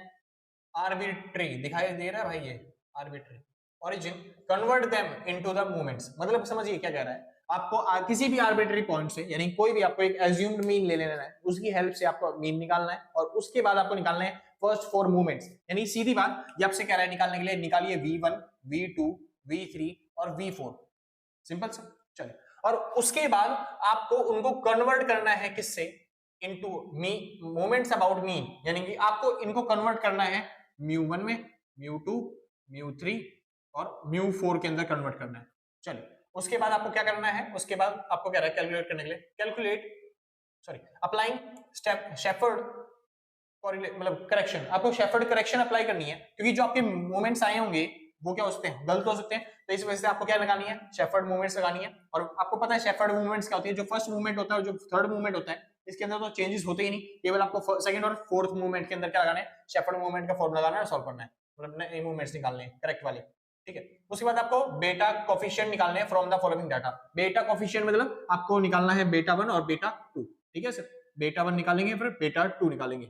आर्बिट्री, दिखाई दे रहा है भाई ये arbitrary origin, convert them into the movements, मतलब समझिए क्या कह रहा है, आपको किसी भी आर्बिट्री पॉइंट से, यानी कोई भी आपको एक एज्यूम्ड मीन ले लेना है, उसकी हेल्प से आपको मीन निकालना है, और उसके बाद आपको निकालना है फर्स्ट 4 मूवमेंट्स, यानी सीधी बात ये आपसे कह रहा है निकालने के लिए, निकालिए v1 V2, V3 और V4। सिंपल सा। चलिए, और उसके बाद आपको उनको कन्वर्ट करना है किससे, इनटू मोमेंट्स अबाउट मीन, यानी कि आपको इनको कन्वर्ट करना है μ1 में, μ2, μ3 और μ4 के अंदर कन्वर्ट करना है। चलिए, उसके बाद आपको क्या करना है, उसके बाद आपको क्या है कैलकुलेट करने के लिए, अप्लाइंग शेफर्ड मतलब करेक्शन, आपको शेफर्ड करेक्शन अप्लाई करनी है, क्योंकि जो आपके मोमेंट्स आए होंगे वो क्या हो सकते हैं, गलत हो सकते हैं, तो इस वजह से आपको क्या लगानी है, शेफर्ड मूवमेंट्स लगानी है। और आपको पता है शेफर्ड मूवमेंट्स क्या होती है, जो फर्स्ट मूवमेंट होता है और जो थर्ड मूवमेंट होता है, इसके अंदर तो चेंजेस होते ही नहीं, केवल आपको सेकंड और फोर्थ मूवमेंट के अंदर क्या लगाना है, शेफर्ड मूवमेंट का फॉर्मूला लगाना है और सॉल्व करना है, मतलब नए मूवमेंट्स निकालने हैं करेक्ट वाले। ठीक है, उसके बाद आपको बेटा कोफिशिएंट निकालने हैं फ्रॉम द फॉलोइंग डाटा। बेटा कोफिशिएंट मतलब आपको निकालना है बेटा 1 और बेटा 2। ठीक है सर, बेटा 1 निकालेंगे फिर बेटा 2 निकालेंगे।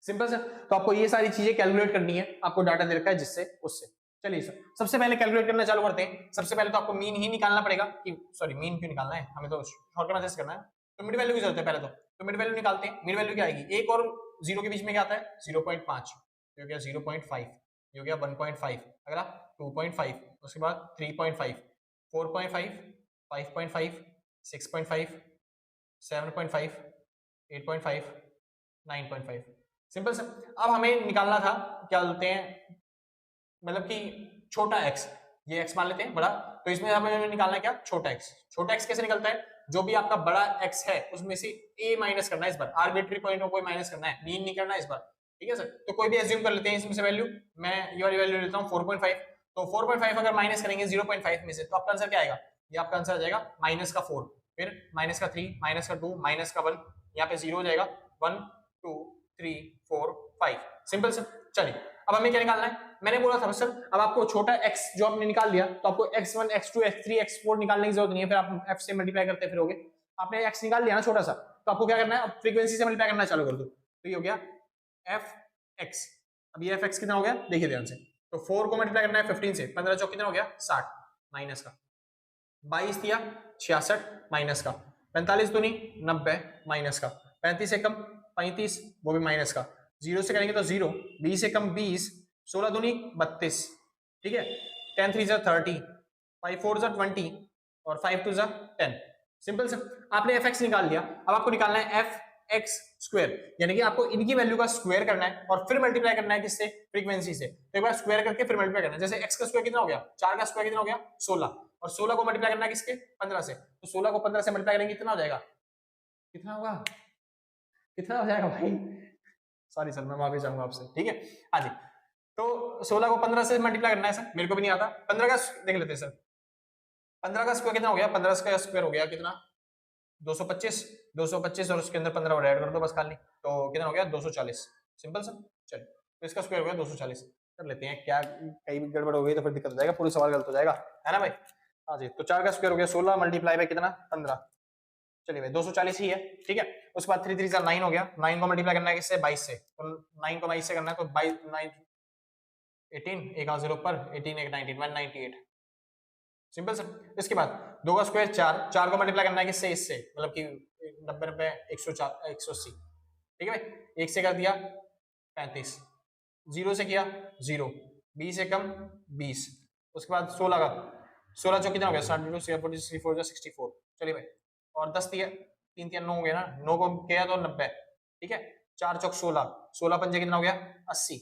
सिंपल सर, तो आपको ये सारी चीजें कैलकुलेट करनी है, आपको डाटा दे रखा है जिससे उससे। चलिए सर, सबसे पहले कैलकुलेट करना चालू करते हैं। सबसे पहले तो आपको मीन ही निकालना पड़ेगा, कि सॉरी मीन क्यों निकालना है, हमें तो शॉर्टकट मेथड से करना है, तो मिड वैल्यू की जरूरत है पहले तो मिड वैल्यू निकालते हैं। मिड वैल्यू क्या आएगी, 1 और 0 के बीच में क्या आता है 0.5, ये हो गया 0.5, ये हो गया 1.5, अगला 2.5, उसके बाद 3.5, 4.5, 5.5, 6.5, 7.5, 8.5, 9.5। सिंपल सर, अब हमें निकालना था क्या बोलते हैं, मतलब कि छोटा x, ये x मान लेते हैं बड़ा, तो इसमें हमें निकालना है क्या, छोटा x। छोटा x कैसे निकलता है, जो भी आपका बड़ा x है उसमें से a माइनस करना है, इस बार आर्बिट्री पॉइंट में कोई माइनस करना है, मीन नहीं करना है इस बार। ठीक है सर, तो कोई भी एज्यूम कर लेते हैं इसमें से वैल्यू, मैं ये वाली वैल्यू लेता हूँ 4.5, तो 4.5 अगर माइनस करेंगे 0.5 में से, तो आपका आंसर क्या आएगा, ये आपका आंसर आ जाएगा माइनस का 4, फिर माइनस का 3, माइनस का 2, माइनस का 1, यहाँ पे 0 हो जाएगा, 1 2 3 4 5। Simple sir. चलिए, अब हमें क्या निकालना है, मैंने बोला था सर, अब आपको छोटा x जो आपने निकाल लिया, तो आपको x1 x2 x3 x4 निकालने की जरूरत नहीं है, फिर आप f से मल्टीप्लाई करते फिरोगे। आपने x निकाल लिया ना छोटा सा, तो आपको क्या करना है, अब फ्रीक्वेंसी से मल्टीप्लाई करना चालू कर दो, तो ये हो गया fx। अब ये fx कितना हो गया, देखिए ध्यान से, तो 4 को मल्टीप्लाई करना है 15 से, 15 चौक कितना हो गया 60, माइनस का 22 दिया 66, माइनस का 45 दूनी 90, माइनस का 35 से कम 35, वो भी माइनस का, 0 से करेंगे तो 0, 20 से कम 20, 16 दूनी 32। ठीक है, 10 3 जा 30, 5 4 जा 20 और 5 2 जा 10। सिंपल सर, आपने fx निकाल लिया, अब आपको निकालना है fx स्क्वायर, यानी कि आपको इनकी वैल्यू का स्क्वायर करना है और फिर मल्टीप्लाई करना है किससे, फ्रीक्वेंसी से। तो एक बार स्क्वायर करके फिर मल्टीप्लाई करना है, जैसे x का स्क्वायर कितना हो गया, 4 का स्क्वायर कितना हो गया 16, और 16 को मल्टीप्लाई करना है किसके, 15 से, तो 16 को 15 से मल्टीप्लाई करेंगे कितना हो जाएगा, कितना होगा, कितना हो जाएगा भाई, सॉरी सर मैं माफी चाहूंगा आपसे। ठीक है, हाँ जी, तो 16 को 15 से मल्टीप्लाई करना है सर, मेरे को भी नहीं आता, 15 का देख लेते हैं सर, 15 का स्क्वायर कितना हो गया, 15 का स्क्वायर हो गया कितना 225, 225 और उसके अंदर 15 और ऐड कर दो बस खाली, तो कितना हो गया 240। Simple sir. चलिए, तो इसका स्क्वायर हो गया 240, कर लेते हैं, क्या कहीं भी गड़बड़ हो गई तो फिर दिक्कत हो जाएगा, पूरा सवाल गलत हो जाएगा, है ना भाई। हाँ जी, तो 4 का स्क्वायर हो गया 16 मल्टीप्लाई बाय कितना 15, चलिए भाई 240 ही है। ठीक है, उसके बाद 3 3 जा 9 हो गया, 9 को मल्टीप्लाई करना है किससे 22 से, तो 9 को 22 से करना है, तो 22 9 18, एक 0 पर 18 एक 19 198। Simple sir. इसके बाद 2 का स्क्वायर 4, 4 को मल्टीप्लाई करना है किससे, इससे, मतलब कि 90 90 104 180। ठीक है भाई, 1 से कर दिया 35, 0 से किया 0, 20 से कम 20, उसके बाद 16 का 16 चौक कितना हो गया 64। चलिए भाई, और 10 दिया 3 3 9 हो गया ना, 9 को किया तो 90। ठीक है, 4 चौक 16, 16 पंजे कितना हो गया 80,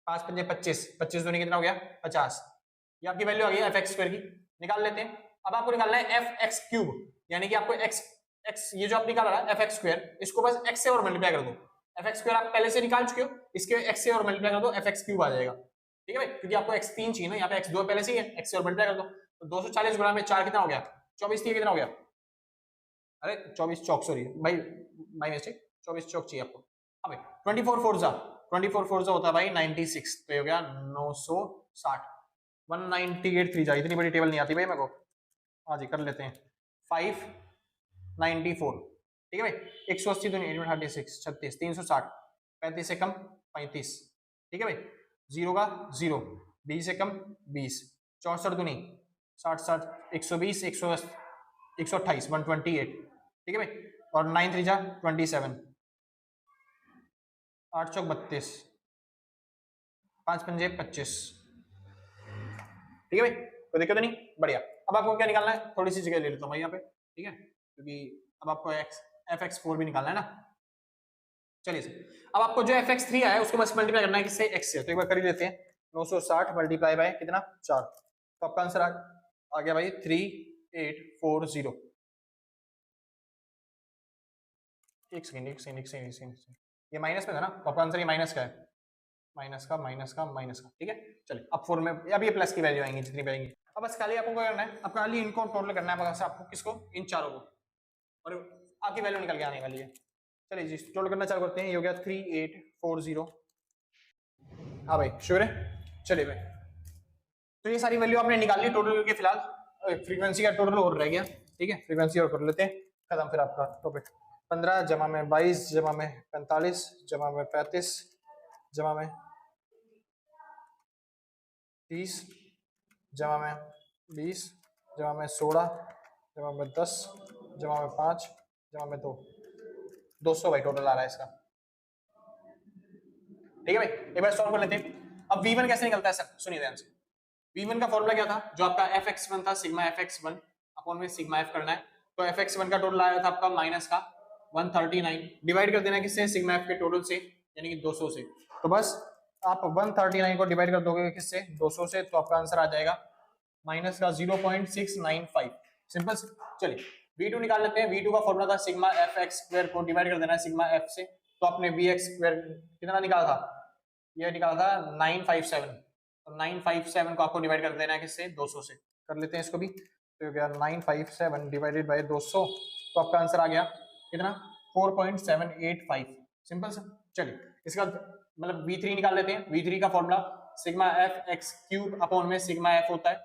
5 पंजे 25, 25 दूनी कितना हो गया 50। ये आपकी वैल्यू आ गई एफ एक्स स्क्वायर की, निकाल लेते हैं। अब आपको निकालना है एफ एक्स क्यूब, यानी कि आपको एक्स एक्स ये जो आप निकाल रहा है एफ एक्स स्क्वायर, इसको बस एक्स से और मल्टीप्लाई कर दो। एफ एक्स स्क्वायर आप पहले से निकाल चुके हो, इसके एक्स से और मल्टीप्लाई कर दो, एफ एक्स क्यूब आ जाएगा। ठीक है भाई, क्योंकि आपको एक्स 3 चाहिए ना, यहाँ पे एक्स 2 पहले से ही है, एक्स से और मल्टीप्लाई कर दो, तो 240 गुणा में 4 कितना हो गया 24, कितना हो गया, अरे 24 चौक, सॉरी भाई बाई मिस्टेक, 24 चौक चाहिए आपको। हाँ भाई 24 4 जा होता है भाई 96, तो ये हो गया 960, 198 3 जा, इतनी बड़ी टेबल नहीं आती भाई मेरे को। हाँ जी, कर लेते हैं 594। ठीक है भाई, 180 तो नहीं 36 36 360, 35 से कम 35। ठीक है भाई, 0 का 0, 20 से कम 20, 64 दूनी 60 60, 120 128 128। ठीक है भाई, और 9 3 जा 27, 8 चौक 32, 5 पंजे 25, ठीक है भाई, कोई दिक्कत नहीं, बढ़िया। अब आपको क्या निकालना है, थोड़ी सी जगह ले लेता हूँ भाई यहाँ पे, ठीक है, क्योंकि अब आपको fx4 भी निकालना है ना। चलिए सर, अब आपको जो fx3 आया है उसको बस मल्टीप्लाई करना है किससे, x से। तो एक बार कर ही लेते हैं, 960 मल्टीप्लाई बाय कितना 4, तो आपका आंसर आ गया भाई 3840। एक सेकंड एक सेकंड एक सेकंड एक सेकंड, ये माइनस में था ना, तो आपका आंसर ये माइनस का है, माइनस का माइनस का माइनस का, ठीक है। चलिए अब 4 में अब ये प्लस की वैल्यू आएंगी जितनी भी आएंगी। अब बस खाली आपको क्या करना है, अब खाली इनको टोटल करना है बस आपको, किसको, इन चारों को, और आपकी वैल्यू निकल के आने वाली है। चलिए जी टोटल करना चालू करते हैं, ये हो गया 3840। हाँ भाई श्योर है, चलिए भाई, तो ये सारी वैल्यू आपने निकाल ली टोटल करके, फिलहाल फ्रीक्वेंसी का टोटल और रह गया, ठीक है, फ्रीक्वेंसी और कर लेते हैं, खत्म फिर आपका टॉपिक। 15 जमा में 22 जमा में 45 जमा में 35 जमा में 30 जमा में 20 जमा में 16 जमा में 10 जमा में 5 जमा में 2, 200 भाई टोटल आ रहा है इसका, ठीक है भाई। एक बार सॉल्व कर लेते हैं। अब V1 कैसे निकलता है सर, सुनिए ध्यान से। V1 का फॉर्मूला क्या था, जो आपका fx1 था, सिग्मा fx1 अपॉन में सिग्मा f करना है, तो fx1 का टोटल आया था आपका माइनस का 139, डिवाइड कर देना किससे, सिग्मा f के टोटल से, यानी कि 200 से। तो बस आप 139 को डिवाइड कर दोगे किससे, 200 से, तो आपका आंसर आ जाएगा माइनस का 0.695, सिंपल। चलिए V2 निकाल लेते हैं। V2 का फॉर्मूला था सिग्मा fx स्क्वायर को डिवाइड कर देना है सिग्मा f से, तो आपने vx स्क्वायर कितना निकाला था, ये निकाला था 957, तो 957 को आपको डिवाइड कर देना है किससे, 200 से। कर लेते हैं इसको भी, तो हो गया 957 डिवाइडेड बाय 200, तो आपका आंसर आ गया कितना, 4.785, सिंपल सर। चलिए इसका मतलब V3 निकाल लेते हैं। V3 का formula sigma F x cube upon में सिग्मा एफ होता है,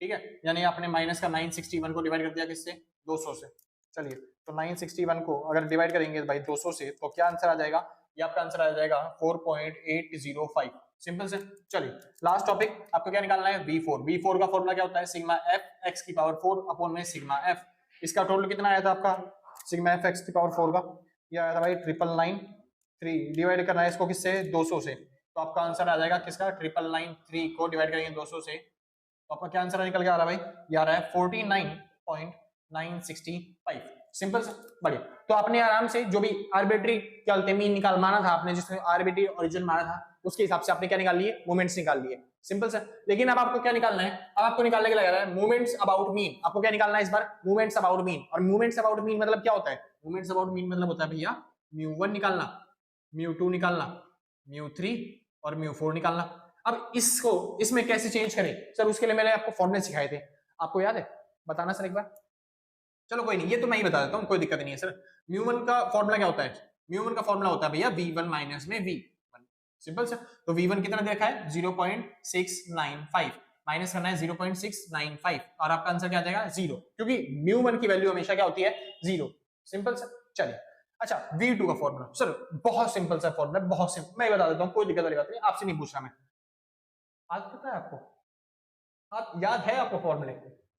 ठीक है, यानी आपने माइनस का 961 को डिवाइड कर दिया किससे, 200 से। चलिए तो 961 को अगर डिवाइड करेंगे भाई 200 से, तो क्या आंसर आ जाएगा, ये आपका आंसर आ जाएगा 4.805, सिंपल से। चलिए लास्ट टॉपिक आपको क्या निकालना है, V4। V4 का फॉर्मूला क्या होता है, सिग्मा एफ एक्स की पावर 4 अपॉन में सिग्मा एफ। इसका टोटल कितना आया था आपका, सिग्मा एफ एक्स की पावर 4 का, ये आया था भाई 999.3, डिवाइड करना है इसको किससे, 200 से, तो आपका आंसर आ जाएगा किसका, 999.3 को डिवाइड करेंगे 200 से, तो आपका क्या आंसर निकल के आ रहा है भाई, ये आ रहा है 49.965, सिंपल से, बढ़िया। तो आपने आराम से जो भी आर्बिट्री क्या बोलते हैं मीन निकाल माना था आपने, जिसमें आर्बिट्री ओरिजिन माना था, उसके हिसाब से आपने क्या निकाल लिए, मोमेंट्स निकाल लिए, सिंपल सर। लेकिन अब आपको क्या निकालना है, अब आपको निकालने के लगा रहा है मोमेंट्स अबाउट मीन। आपको क्या निकालना है इस बार, मोमेंट्स अबाउट मीन। और मोमेंट्स अबाउट मीन मतलब क्या होता है, मोमेंट्स अबाउट मीन मतलब होता है भैया μ1 निकालना, μ2 निकालना, μ3 और μ4 निकालना। अब इसको इसमें कैसे चेंज करें सर, उसके लिए मैंने आपको फॉर्मूले सिखाए थे, आपको याद है, बताना सर एक बार। चलो कोई नहीं, ये तो मैं ही बता देता हूँ, कोई दिक्कत नहीं है सर। μ1 का फॉर्मूला क्या होता है, μ1 का फॉर्मूला होता है भैया v1 माइनस में v1, सिंपल सर। तो v1 कितना दे रखा है 0.695, माइनस करना है 0.695, और आपका आंसर क्या आ जाएगा 0, क्योंकि μ1 की वैल्यू हमेशा क्या होती है 0, सिंपल सर। चलिए अच्छा v2 का फॉर्मूला सर, बहुत सिंपल सा फॉर्मूला, बहुत सिंपल, मैं बता देता हूँ, कोई दिक्कत वाली बात नहीं, आपसे नहीं पूछ रहा मैं। आज पता है आपको, आप याद है आपको फॉर्मूले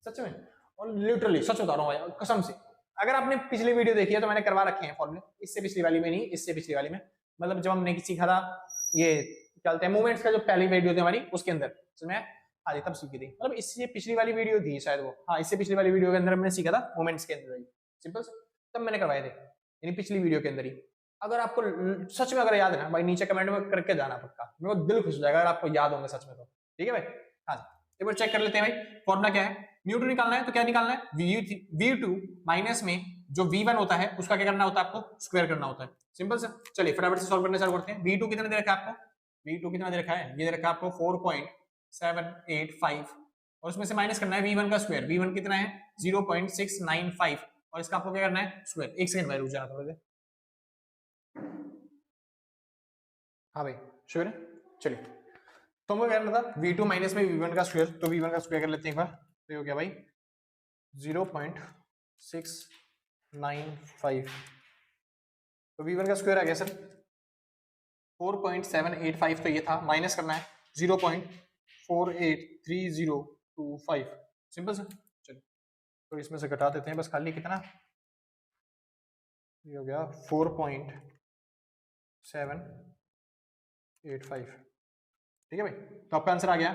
सच में, और लिटरली सच बता रहा हूँ भाई कसम से, अगर आपने पिछली वीडियो देखी है तो मैंने करवा रखे हैं फॉर्मूले, इससे पिछली वाली में नहीं, इससे पिछली वाली में, मतलब जब हमने सीखा था ये क्या बोलते हैं मूवमेंट्स का, जो पहली वीडियो थी हमारी उसके अंदर समझ में, हाँ जी तब सीखी थी, मतलब इससे पिछली वाली वीडियो थी शायद वो, हाँ इससे पिछली वाली वीडियो के अंदर हमने सीखा था मूवमेंट्स के अंदर, सिंपल तब मैंने करवाए थे, यानी पिछली वीडियो के अंदर ही। अगर आपको सच में अगर याद है ना भाई, नीचे कमेंट में करके जाना पक्का, मेरे को दिल खुश हो जाएगा अगर आपको याद होंगे सच में, तो ठीक है भाई। हाँ जी एक बार चेक कर लेते हैं भाई, फॉर्मूला क्या है, μ2 निकालना है, तो क्या निकालना है v2 माइनस में जो v1 होता है उसका क्या करना होता है, आपको स्क्वायर करना होता है, सिंपल सर। चलिए फटाफट से सॉल्व करना चालू करते हैं। v2 कितना दे रखा है आपको, v2 कितना दे रखा है, ये दे रखा है आपको 4.785, और उसमें से माइनस करना है v1 का स्क्वायर, v1 कितना है 0.695, और इसका आपको क्या करना है स्क्वायर। एक सेकंड भाई रुक जाना थोड़ा देर, हाँ भाई श्योर है। चलिए तो हमको क्या करना था, v2 माइनस में v1 का स्क्वायर, तो v1 का स्क्वायर कर लेते हैं एक बार, तो ये हो गया भाई 0.695, तो v1 का स्क्वायर आ गया सर 4.785, तो ये था, माइनस करना है 0.483025, सिंपल सर। चलिए तो इसमें से घटा देते हैं बस खाली, कितना ये हो गया 4.785, ठीक है भाई, तो आपका आंसर आ गया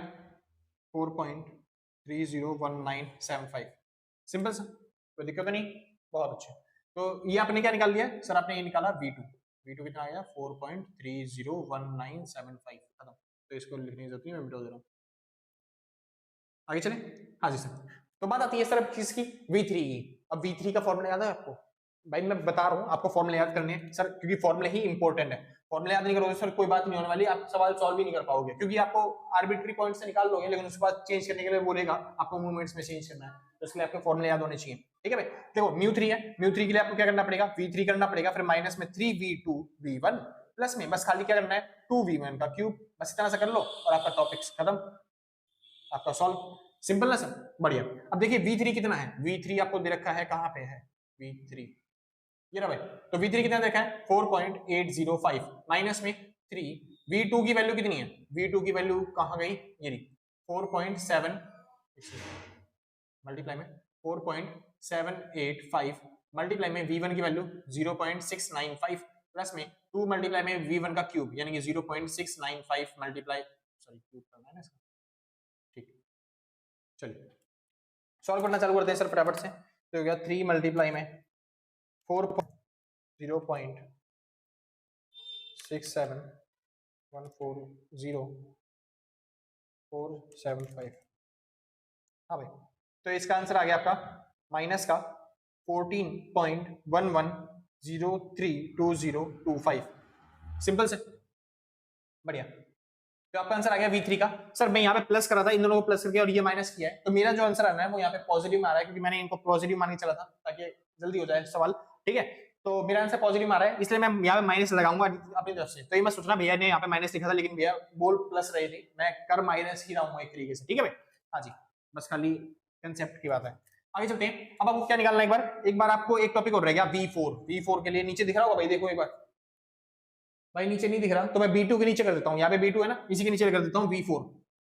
4. 301975। सिंपल सर, कोई दिक्कत नहीं, बहुत अच्छे। तो ये आपने क्या निकाल लिया सर? आपने ये निकाला V2। V2 कितना आया? 4.301975 खत्म। तो इसको लिखने की जरूरत नहीं, मैं मिटा दे रहा हूँ। आगे चले। हाँ जी सर। तो बात आती है सर अब किसकी? V3 की। अब V3 का फॉर्मूला याद है आपको? भाई मैं बता रहा हूँ आपको, फॉर्मूला याद करने हैं सर, क्योंकि फॉर्मूला ही इंपॉर्टेंट है। फॉर्मूला याद नहीं करोगे सर कोई बात नहीं होने वाली, आप सवाल सॉल्व भी नहीं कर पाओगे, क्योंकि आपको आर्बिट्री पॉइंट से निकाल लोगे, लेकिन उसके बाद चेंज करने के लिए बोलेगा आपको मूवमेंट्स में चेंज करना है, तो इसलिए आपके फॉर्मूले याद होने चाहिए। ठीक है भाई, देखो μ3 है, μ3 के लिए आपको क्या करना पड़ेगा? V3 करना पड़ेगा, फिर माइनस में 3V2 V1 प्लस में बस खाली क्या करना है? 2V1 का क्यूब, बस इतना सा कर लो और आपका टॉपिक खत्म, आपका सॉल्व। सिंपल ना सर? बढ़िया। अब देखिए V3 कितना है? V3 आपको दे रखा है, कहां पे है V3? ये रहा भाई। तो V3 कितना देखा है? 4.805 माइनस में 3। V2 की वैल्यू कितनी है? V2 की वैल्यू कहां गई? ये रही 4.7 मल्टीप्लाई में 4.785 मल्टीप्लाई में V1 की वैल्यू 0.695 प्लस में 2 मल्टीप्लाई में V1 का क्यूब यानी कि 0.695 मल्टीप्लाई, सॉरी क्यूब करना है ना इसका। ठीक, चलिए सॉल्व करना चालू करते हैं सर फटाफट से। तो हो गया 3 मल्टीप्लाई में 0.67140,475। हाँ भाई, तो इसका आंसर आ गया आपका माइनस का 14.11032025। सिंपल से, बढ़िया। तो आपका आंसर आ गया V3 का। सर मैं यहाँ पे प्लस करा था, इन दोनों को प्लस करके और ये माइनस किया है, तो मेरा जो आंसर आना है वो यहाँ पे पॉजिटिव में आ रहा है, क्योंकि मैंने इनको पॉजिटिव मान के चला था ताकि जल्दी हो जाए सवाल। ठीक है, तो मेरा आंसर पॉजिटिव में आ रहा है, इसलिए मैं यहाँ पे माइनस लगाऊंगा अपनी तरफ से। तो ये मैं सोचना भैया ने यहाँ पे माइनस लिखा था, लेकिन भैया बोल प्लस रही थी, मैं कर माइनस ही रहा हूँ एक तरीके से। ठीक है भाई, हाँ जी, बस खाली कंसेप्ट की बात है। आगे चलते हैं। अब आपको क्या निकालना है? एक बार आपको एक टॉपिक और रह गया V4 के लिए नीचे दिख रहा होगा भाई, देखो एक बार। भाई नीचे नहीं दिख रहा तो मैं B2 के नीचे कर देता हूँ, यहाँ पे B2 है ना, इसी के नीचे कर देता हूँ V4।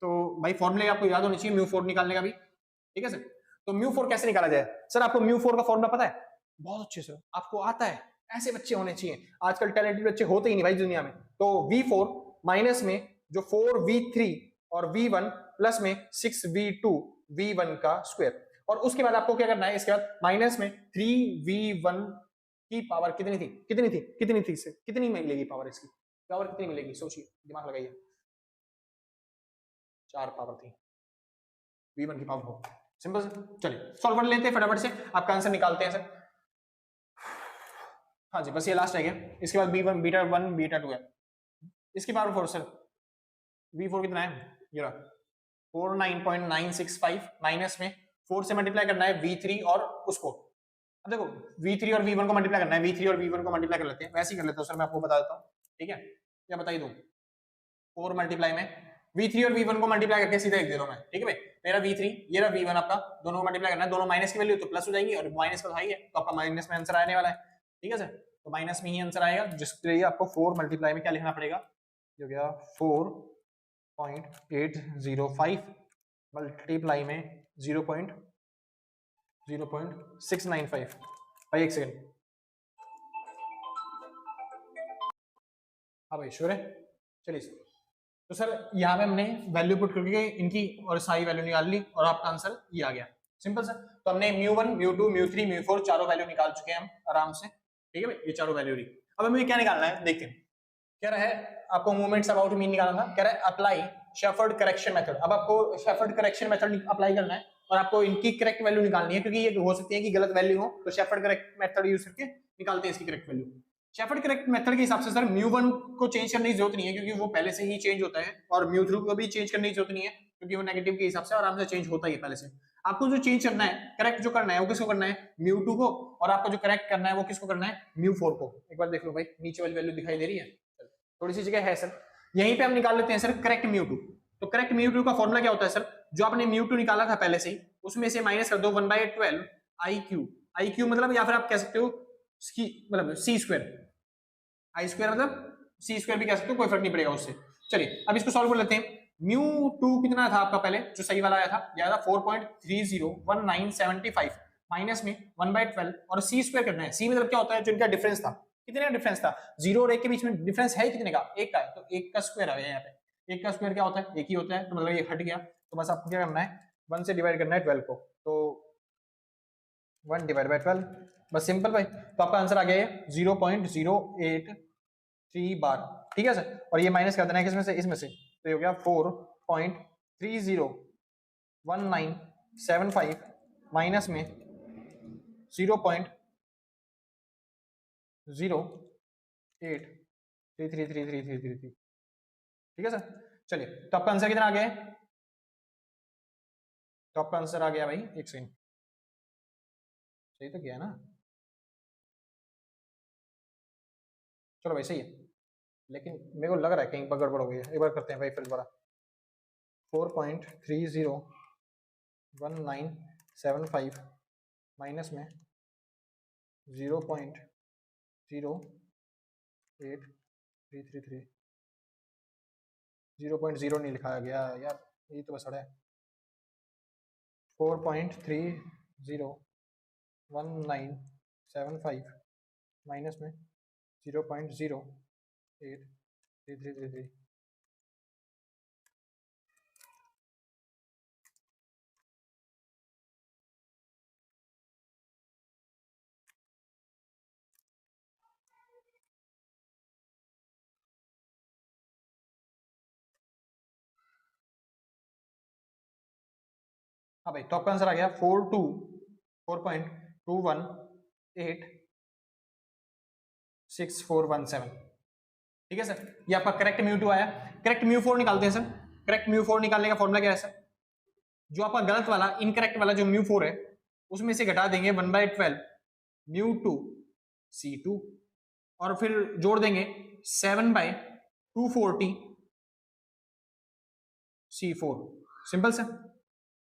तो भाई फॉर्मूले आपको याद होनी चाहिए μ4 निकालने का भी। ठीक है सर, तो μ4 कैसे निकाला जाए? सर आपको μ4 का फॉर्मूला पता है? बहुत अच्छे सर, आपको आता है? ऐसे बच्चे होने चाहिए, आजकल टैलेंटेड बच्चे होते ही नहीं भाई दुनिया में। तो V4 माइनस में जो 4V3 और V1 प्लस में 6V2 V1 का स्क्वायर, और उसके बाद आपको क्या करना है? इसके बाद माइनस में 3V1 की पावर कितनी थी? कितनी मिलेगी पावर? इसकी पावर कितनी मिलेगी? सोचिए, दिमाग लगाइए। 4 पावर थी V1 की पावर हो। सिंपल से, चलिए सॉल्व कर लेते हैं फटाफट से, आपका आंसर निकालते हैं सर। हाँ जी, बस ये लास्ट रह गया। इसके बाद B1 बीटा 1 बीटा 2 है, इसकी पावर 4 सर। V4 कितना है? ये रहा 49.965 माइनस में 4 से मल्टीप्लाई करना है V3 और उसको। अब देखो V3 और V1 को मल्टीप्लाई करना है, V3 और V1 को मल्टीप्लाई कर लेते हैं, वैसे ही कर लेता हूं सर, मैं आपको बता देता हूं। ठीक है, या बता ही दूं? 4 मल्टीप्लाई में V3 और V1 को मल्टीप्लाई करके सीधा लिख दे रहा हूं मैं। ठीक है भाई, मेरा V3 ये रहा, V1 आपका, दोनों को मल्टीप्लाई करना है, दोनों माइनस की वैल्यू तो प्लस हो जाएगी, और माइनस का हाई है तो आपका माइनस में आंसर आने वाला है। ठीक है सर, तो माइनस में ही आंसर आएगा, जिसके लिए आपको 4 मल्टीप्लाई में क्या लिखना पड़ेगा? हो गया 4.805 मल्टीप्लाई में 0.695। भाई एक सेकंड, हाँ भाई श्योर है? चलिए सर, तो सर यहाँ पे हमने वैल्यू पुट करके इनकी और सारी वैल्यू निकाल ली, और आपका आंसर ये आ गया। सिंपल सर, तो हमने μ1 μ2 μ3 μ4 चारों वैल्यू निकाल चुके हैं हम आराम से। ठीक है भाई, ये चारों वैल्यू रही। अब हमें क्या निकालना है देखते हैं। कह रहा है आपको मूवमेंट्स अबाउट मीन निकालना था, कह रहा है अप्लाई शेफर्ड करेक्शन मेथड। अब आपको शेफर्ड करेक्शन मेथड अप्लाई करना है, और आपको इनकी करेक्ट वैल्यू निकालनी है, क्योंकि ये हो सकती है कि गलत वैल्यू हो, तो शेफर्ड करेक्ट मेथड यूज करके निकालते हैं इसकी correct value. Shepherd correct method के हिसाब से सर μ1 को चेंज करने की जरूरत नहीं है, क्योंकि वो पहले से ही चेंज होता है, और μ3 को भी चेंज करने की जरूरत नहीं है, क्योंकि वो नेगेटिव के हिसाब से आराम से चेंज होता ही है पहले से। आपको जो चेंज करना है, करेक्ट जो करना है, वो किसको करना है? μ2 को, और आपको जो करेक्ट करना है वो किसको करना है? μ4 को। एक बार देख लो भाई, नीचे वाली वैल्यू दिखाई दे रही है? थोड़ी सी जगह है सर, यहीं पे हम निकाल लेते हैं सर करेक्ट μ2। तो करेक्ट μ2 का फॉर्मूला क्या होता है सर? जो आपने μ2 निकाला था पहले से ही, उसमें से माइनस कर दो 1/12 IQ मतलब, या फिर आप कह सकते हो मतलब C स्क्वायर, I स्क्वायर मतलब C स्क्वायर भी कह सकते हो, कोई फर्क नहीं पड़ेगा उससे। चलिए अब इसको सॉल्व कर लेते हैं। μ2 कितना था आपका पहले जो सही वाला आया था? यह था 4.301975 माइनस में 1/12, और C स्क्वायर करना है। C मतलब क्या होता है? जो इनका डिफरेंस था, कितने का डिफरेंस था? 0 और 1 के बीच में डिफरेंस है कितने का? 1 का है, तो 1 का स्क्वायर आ गया यहाँ पे। 1 का स्क्वायर क्या होता है? 1 ही होता है, तो मतलब ये हट गया। तो बस आपको क्या करना है? 1 से डिवाइड करना है 12 को, तो 1 डिवाइड बाई 12, बस सिंपल भाई। तो आपका आंसर आ गया ये 0.083 बार, ठीक है सर। और ये माइनस कर देना है किसमें से, इसमें से, तो ये हो गया 4.301975 माइनस में 0.08333333, ठीक है सर। चलिए, तो आपका आंसर कितना आ गया है? तो आपका आंसर आ गया भाई, एक सेकंड, सही तो किया ना? चलो भाई सही है, लेकिन मेरे को लग रहा है कहीं पर गड़बड़ हो गई है। एक बार करते हैं भाई फिर दोबारा। 4.301975 माइनस में 0.08333, 0.0 नहीं लिखाया गया यार, ये तो बस है। 4.301975 माइनस में 0.08333। हाँ भाई, तो आपका आंसर आ गया 4.2186,417, ठीक है सर। ये आपका करेक्ट म्यू टू आया। करेक्ट म्यू फोर निकालते हैं सर। करेक्ट म्यू फोर निकालने का फॉर्मूला क्या है सर? जो आपका गलत वाला, इनकरेक्ट वाला जो म्यू फोर है, उसमें से घटा देंगे 1/12 म्यू टू सी टू, और फिर जोड़ देंगे 7/240 C4। सिंपल सर,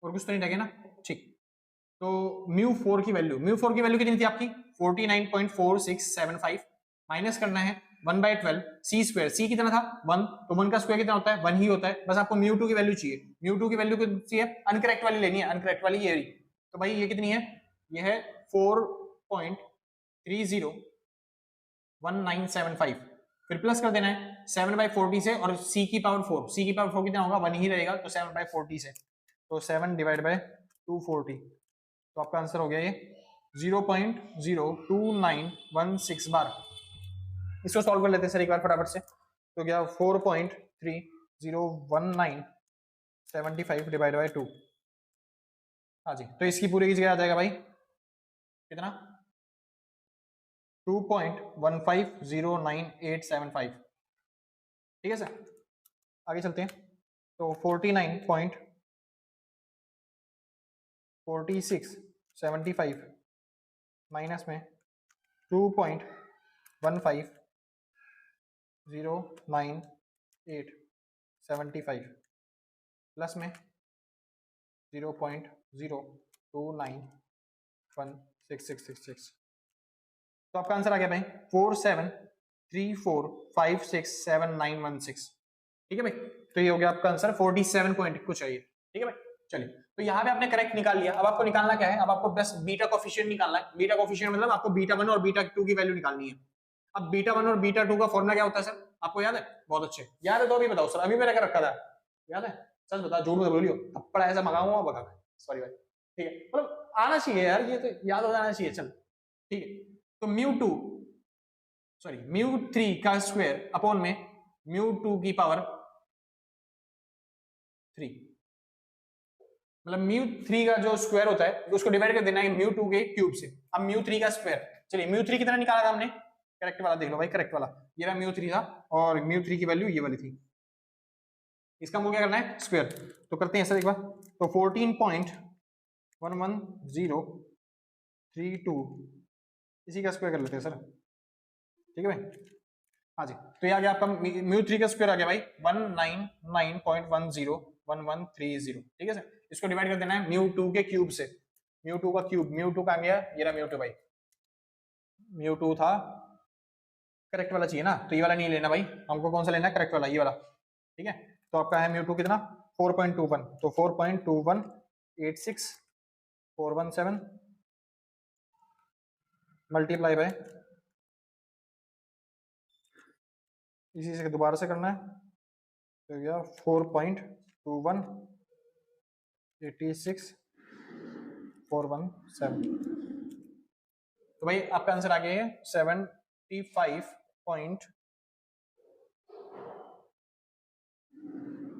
और कुछ तो नहीं लगेगा ना, ठीक। तो म्यू फोर की वैल्यू कितनी थी आपकी? 49.4675 माइनस करना है 1/12 सी स्क्वायर। सी कितना था? 1, तो 1 का स्क्वायर कितना होता है? 1 ही होता है। बस आपको म्यू टू की वैल्यू चाहिए। म्यू टू की वैल्यू कितनी चाहिए? अनकरेक्ट वाली लेनी है, अनकरेक्ट वाली ये रही। तो भाई ये कितनी है? ये है 4.301975, फिर प्लस कर देना है 7/40 से, और c की पावर 4, c की पावर 4 कितना होगा? 1 ही रहेगा, तो 7/40 से, तो 7 डिवाइड बाय 240, तो आपका आंसर हो गया ये 0.02916 बार। इसको सॉल्व कर लेते हैं सर एक बार फटाफट से। तो क्या 4.301975 डिवाइड बाय 2, हाँ जी, तो इसकी पूरी की जगह आ जाएगा भाई कितना? 2.150985, ठीक है सर। आगे चलते हैं। तो 49.4675 माइनस में 2.150985 प्लस में 0.0291666, तो आपका आंसर आ गया भाई 4734567916, ठीक है भाई। तो ये हो गया आपका आंसर 47 पॉइंट कुछ है ये, ठीक है भाई। चलिए, तो यहाँ पे आपने करेक्ट निकाल लिया। अब आपको निकालना क्या है? अब आपको बस बीटा कोफिशिएंट निकालना है। बीटा कोफिशिएंट मतलब आपको बीटा 1 और बीटा 2 की वैल्यू निकालनी है। अब बीटा 1 और बीटा 2 का फॉर्मूला क्या होता है सर? आपको याद है? बहुत अच्छे याद है, तो अभी बताओ सर, अभी मैंने क्या रखा था, याद है? सच बता, झूठ मत बोलियो, थप्पड़ ऐसा मंगाऊंगा बता। सॉरी भाई, ठीक है, मतलब आना चाहिए यार, ये तो याद हो जाना चाहिए। चल ठीक है, तो म्यू 3 का स्क्वायर अपॉन में म्यू 2 की पावर 3, मतलब म्यू 3 का जो स्क्वायर होता है उसको डिवाइड कर देना है म्यू 2 के क्यूब से। अब म्यू 3 का स्क्वायर, चलिए म्यू 3 कितना निकाला था हमने? करेक्ट वाला देख लो भाई, करेक्ट वाला ये रहा म्यू 3 था, और म्यू 3 की वैल्यू ये वाली थी। इसका हमको क्या करना है? स्क्वायर। तो करते हैं सर एक बार। तो 14.11032 इसी का स्क्वायर कर लेते हैं सर, ठीक है भाई। हाँ जी, तो ये आ गया आपका म्यू 3 का स्क्वायर आ गया भाई 199.101130, ठीक है सर। इसको डिवाइड कर देना है म्यू 2 के क्यूब से। म्यू 2 का क्यूब, म्यू 2 का गया, ये रहा म्यू 2 भाई। म्यू 2 था, करेक्ट वाला चाहिए ना, तो ये वाला नहीं लेना भाई, हमको कौन सा लेना है? करेक्ट वाला, ये वाला, ठीक है। तो आपका है म्यू 2 कितना? 4.21, तो 4.2186417 मल्टीप्लाई बाय, इसी से दोबारा से करना है, तो गया 4.21 86,417। तो भाई आपका आंसर आ गया है 75 पॉइंट,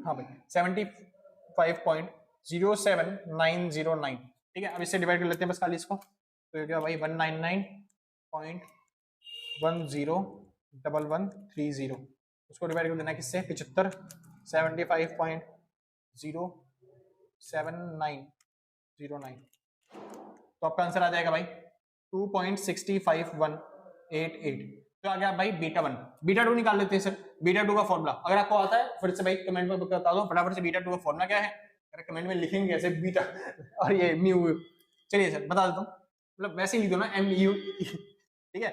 हाँ भाई 75.07909। ठीक है, अब इससे डिवाइड कर लेते हैं बस खाली इसको, तो ये क्या भाई 199.101130, उसको डिवाइड कर देना है किससे 75, 75.07909, तो आपका आंसर आ जाएगा भाई 2.65188। तो आ गया भाई बीटा 1। बीटा 2 निकाल लेते हैं सर। बीटा 2 का फॉर्मूला अगर आपको आता है फिर से भाई कमेंट में बता दो फटाफट से, बीटा 2 का फॉर्मूला क्या है, अगर कमेंट में लिखेंगे कैसे बीटा और ये म्यू, चलिए सर बता देता हूँ, मतलब वैसे ही लिख दो ना एम यू, ठीक है,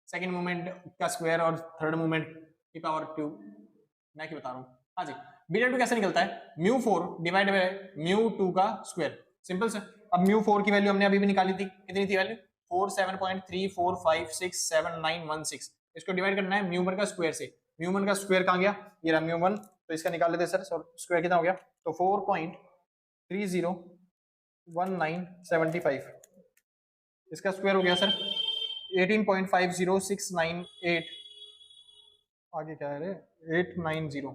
सेकंड मोमेंट का स्क्वायर और थर्ड मोमेंट की पावर 2, मैं क्या बता रहा हूँ। हाँ जी, बीटा 2 कैसे निकलता है, म्यू 4 डिवाइड बाय म्यू 2 का स्क्वायर, सिंपल सर। अब म्यू 4 की वैल्यू हमने अभी भी निकाली थी, कितनी थी वैल्यू 47.34567916, इसको डिवाइड करना है म्यू 1 का स्क्वायर से। म्यू 1 का स्क्वायर कहां गया, ये रहा म्यू 1, तो इसका निकाल लेते सर, स्क्वायर कितना हो गया, तो 4.301975, इसका स्क्वायर हो गया सर 18.50698, आगे क्या है 890।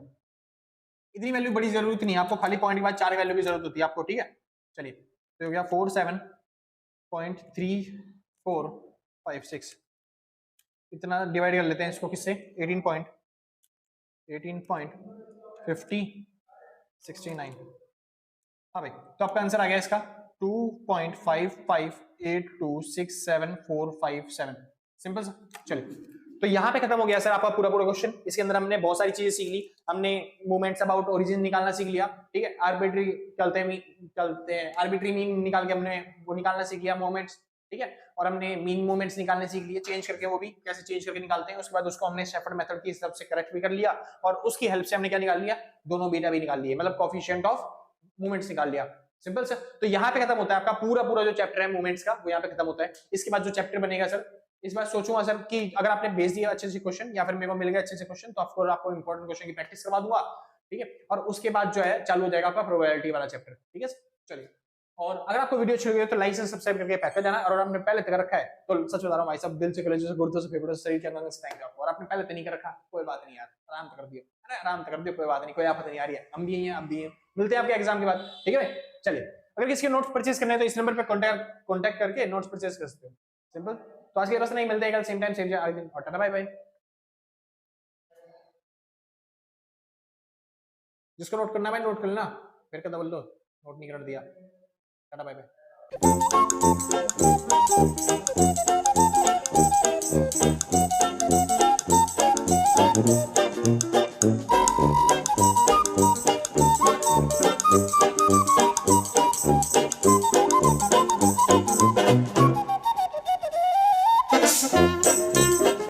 इतनी वैल्यू बड़ी जरूरत नहीं है आपको, खाली पॉइंट के बाद 4 वैल्यू की जरूरत होती है आपको, ठीक है। चलिए तो हो गया 47.3456, इतना डिवाइड कर लेते हैं इसको किससे 18.5069। हाँ भाई, तो आपका आंसर आ गया इसका 2.55826747, सिंपल सा। चलिए तो यहाँ पे खत्म हो गया सर आपका पूरा पूरा क्वेश्चन। इसके अंदर हमने बहुत सारी चीजें सीख ली, हमने मूवमेंट्स अबाउट ओरिजिन निकालना सीख लिया, ठीक है, आर्बिट्री चलते हैं आर्बिट्री मीन निकाल के हमने वो निकालना सीख लिया मूवमेंट्स, ठीक है, और हमने मीन मूवमेंट्स निकालने सीख लिए चेंज करके, वो भी कैसे चेंज करके निकालते हैं। उसके बाद उसको हमने शेफर्ड मेथड की हिसाब से करेक्ट भी कर लिया, और उसकी हेल्प से हमने क्या निकाल लिया, दोनों बीटा भी निकाल लिए, मतलब कोएफिशिएंट ऑफ मूवमेंट्स निकाल लिया, सिंपल सर। तो यहाँ पे खत्म होता है आपका पूरा पूरा जो चैप्टर है मूवमेंट्स का, वो यहाँ पे खत्म होता है। इसके बाद जो चैप्टर बनेगा सर, इस बार सोचूंगा सर कि अगर आपने भेज दिया अच्छे से क्वेश्चन या फिर मेरे को मिल गया अच्छे से क्वेश्चन, तो आपको इंपॉर्टेंट क्वेश्चन की प्रैक्टिस करवा दूंगा, ठीक है, और उसके बाद जो है चालू हो जाएगा आपका प्रोबेबिलिटी वाला चैप्टर, ठीक है। चलिए, और अगर आपको वीडियो अच्छी लगी तो लाइक से सब्सक्राइब करके पैक कर जाना, और आपने पहले तक रखा है तो सच बता रहा हूं भाई सब दिल से कलेजे से गुर्दों से फेफड़ों से शरीर के अंदर से थैंक यू आपको, और आपने पहले तक नहीं कर रखा कोई बात नहीं यार, आराम कर दियो, अरे आराम कर दियो, कोई बात नहीं, कोई आफत नहीं आ रही है, हम भी हैं आप भी हैं, मिलते हैं आपके एग्जाम के बाद, ठीक है भाई। चलिए, अगर किसी के नोट्स परचेज करने हैं तो इस नंबर पे कांटेक्ट करके नोट्स परचेज कर सकते हो, सिंपल। तो आज के बस नहीं, मिलते हैं कल सेम टाइम सेम अगले दिन, और टाटा बाय बाय। जिसको नोट करना है नोट कर लेना, फिर कदा बोल दो नोट नहीं कर दिया, टाटा बाय बाय।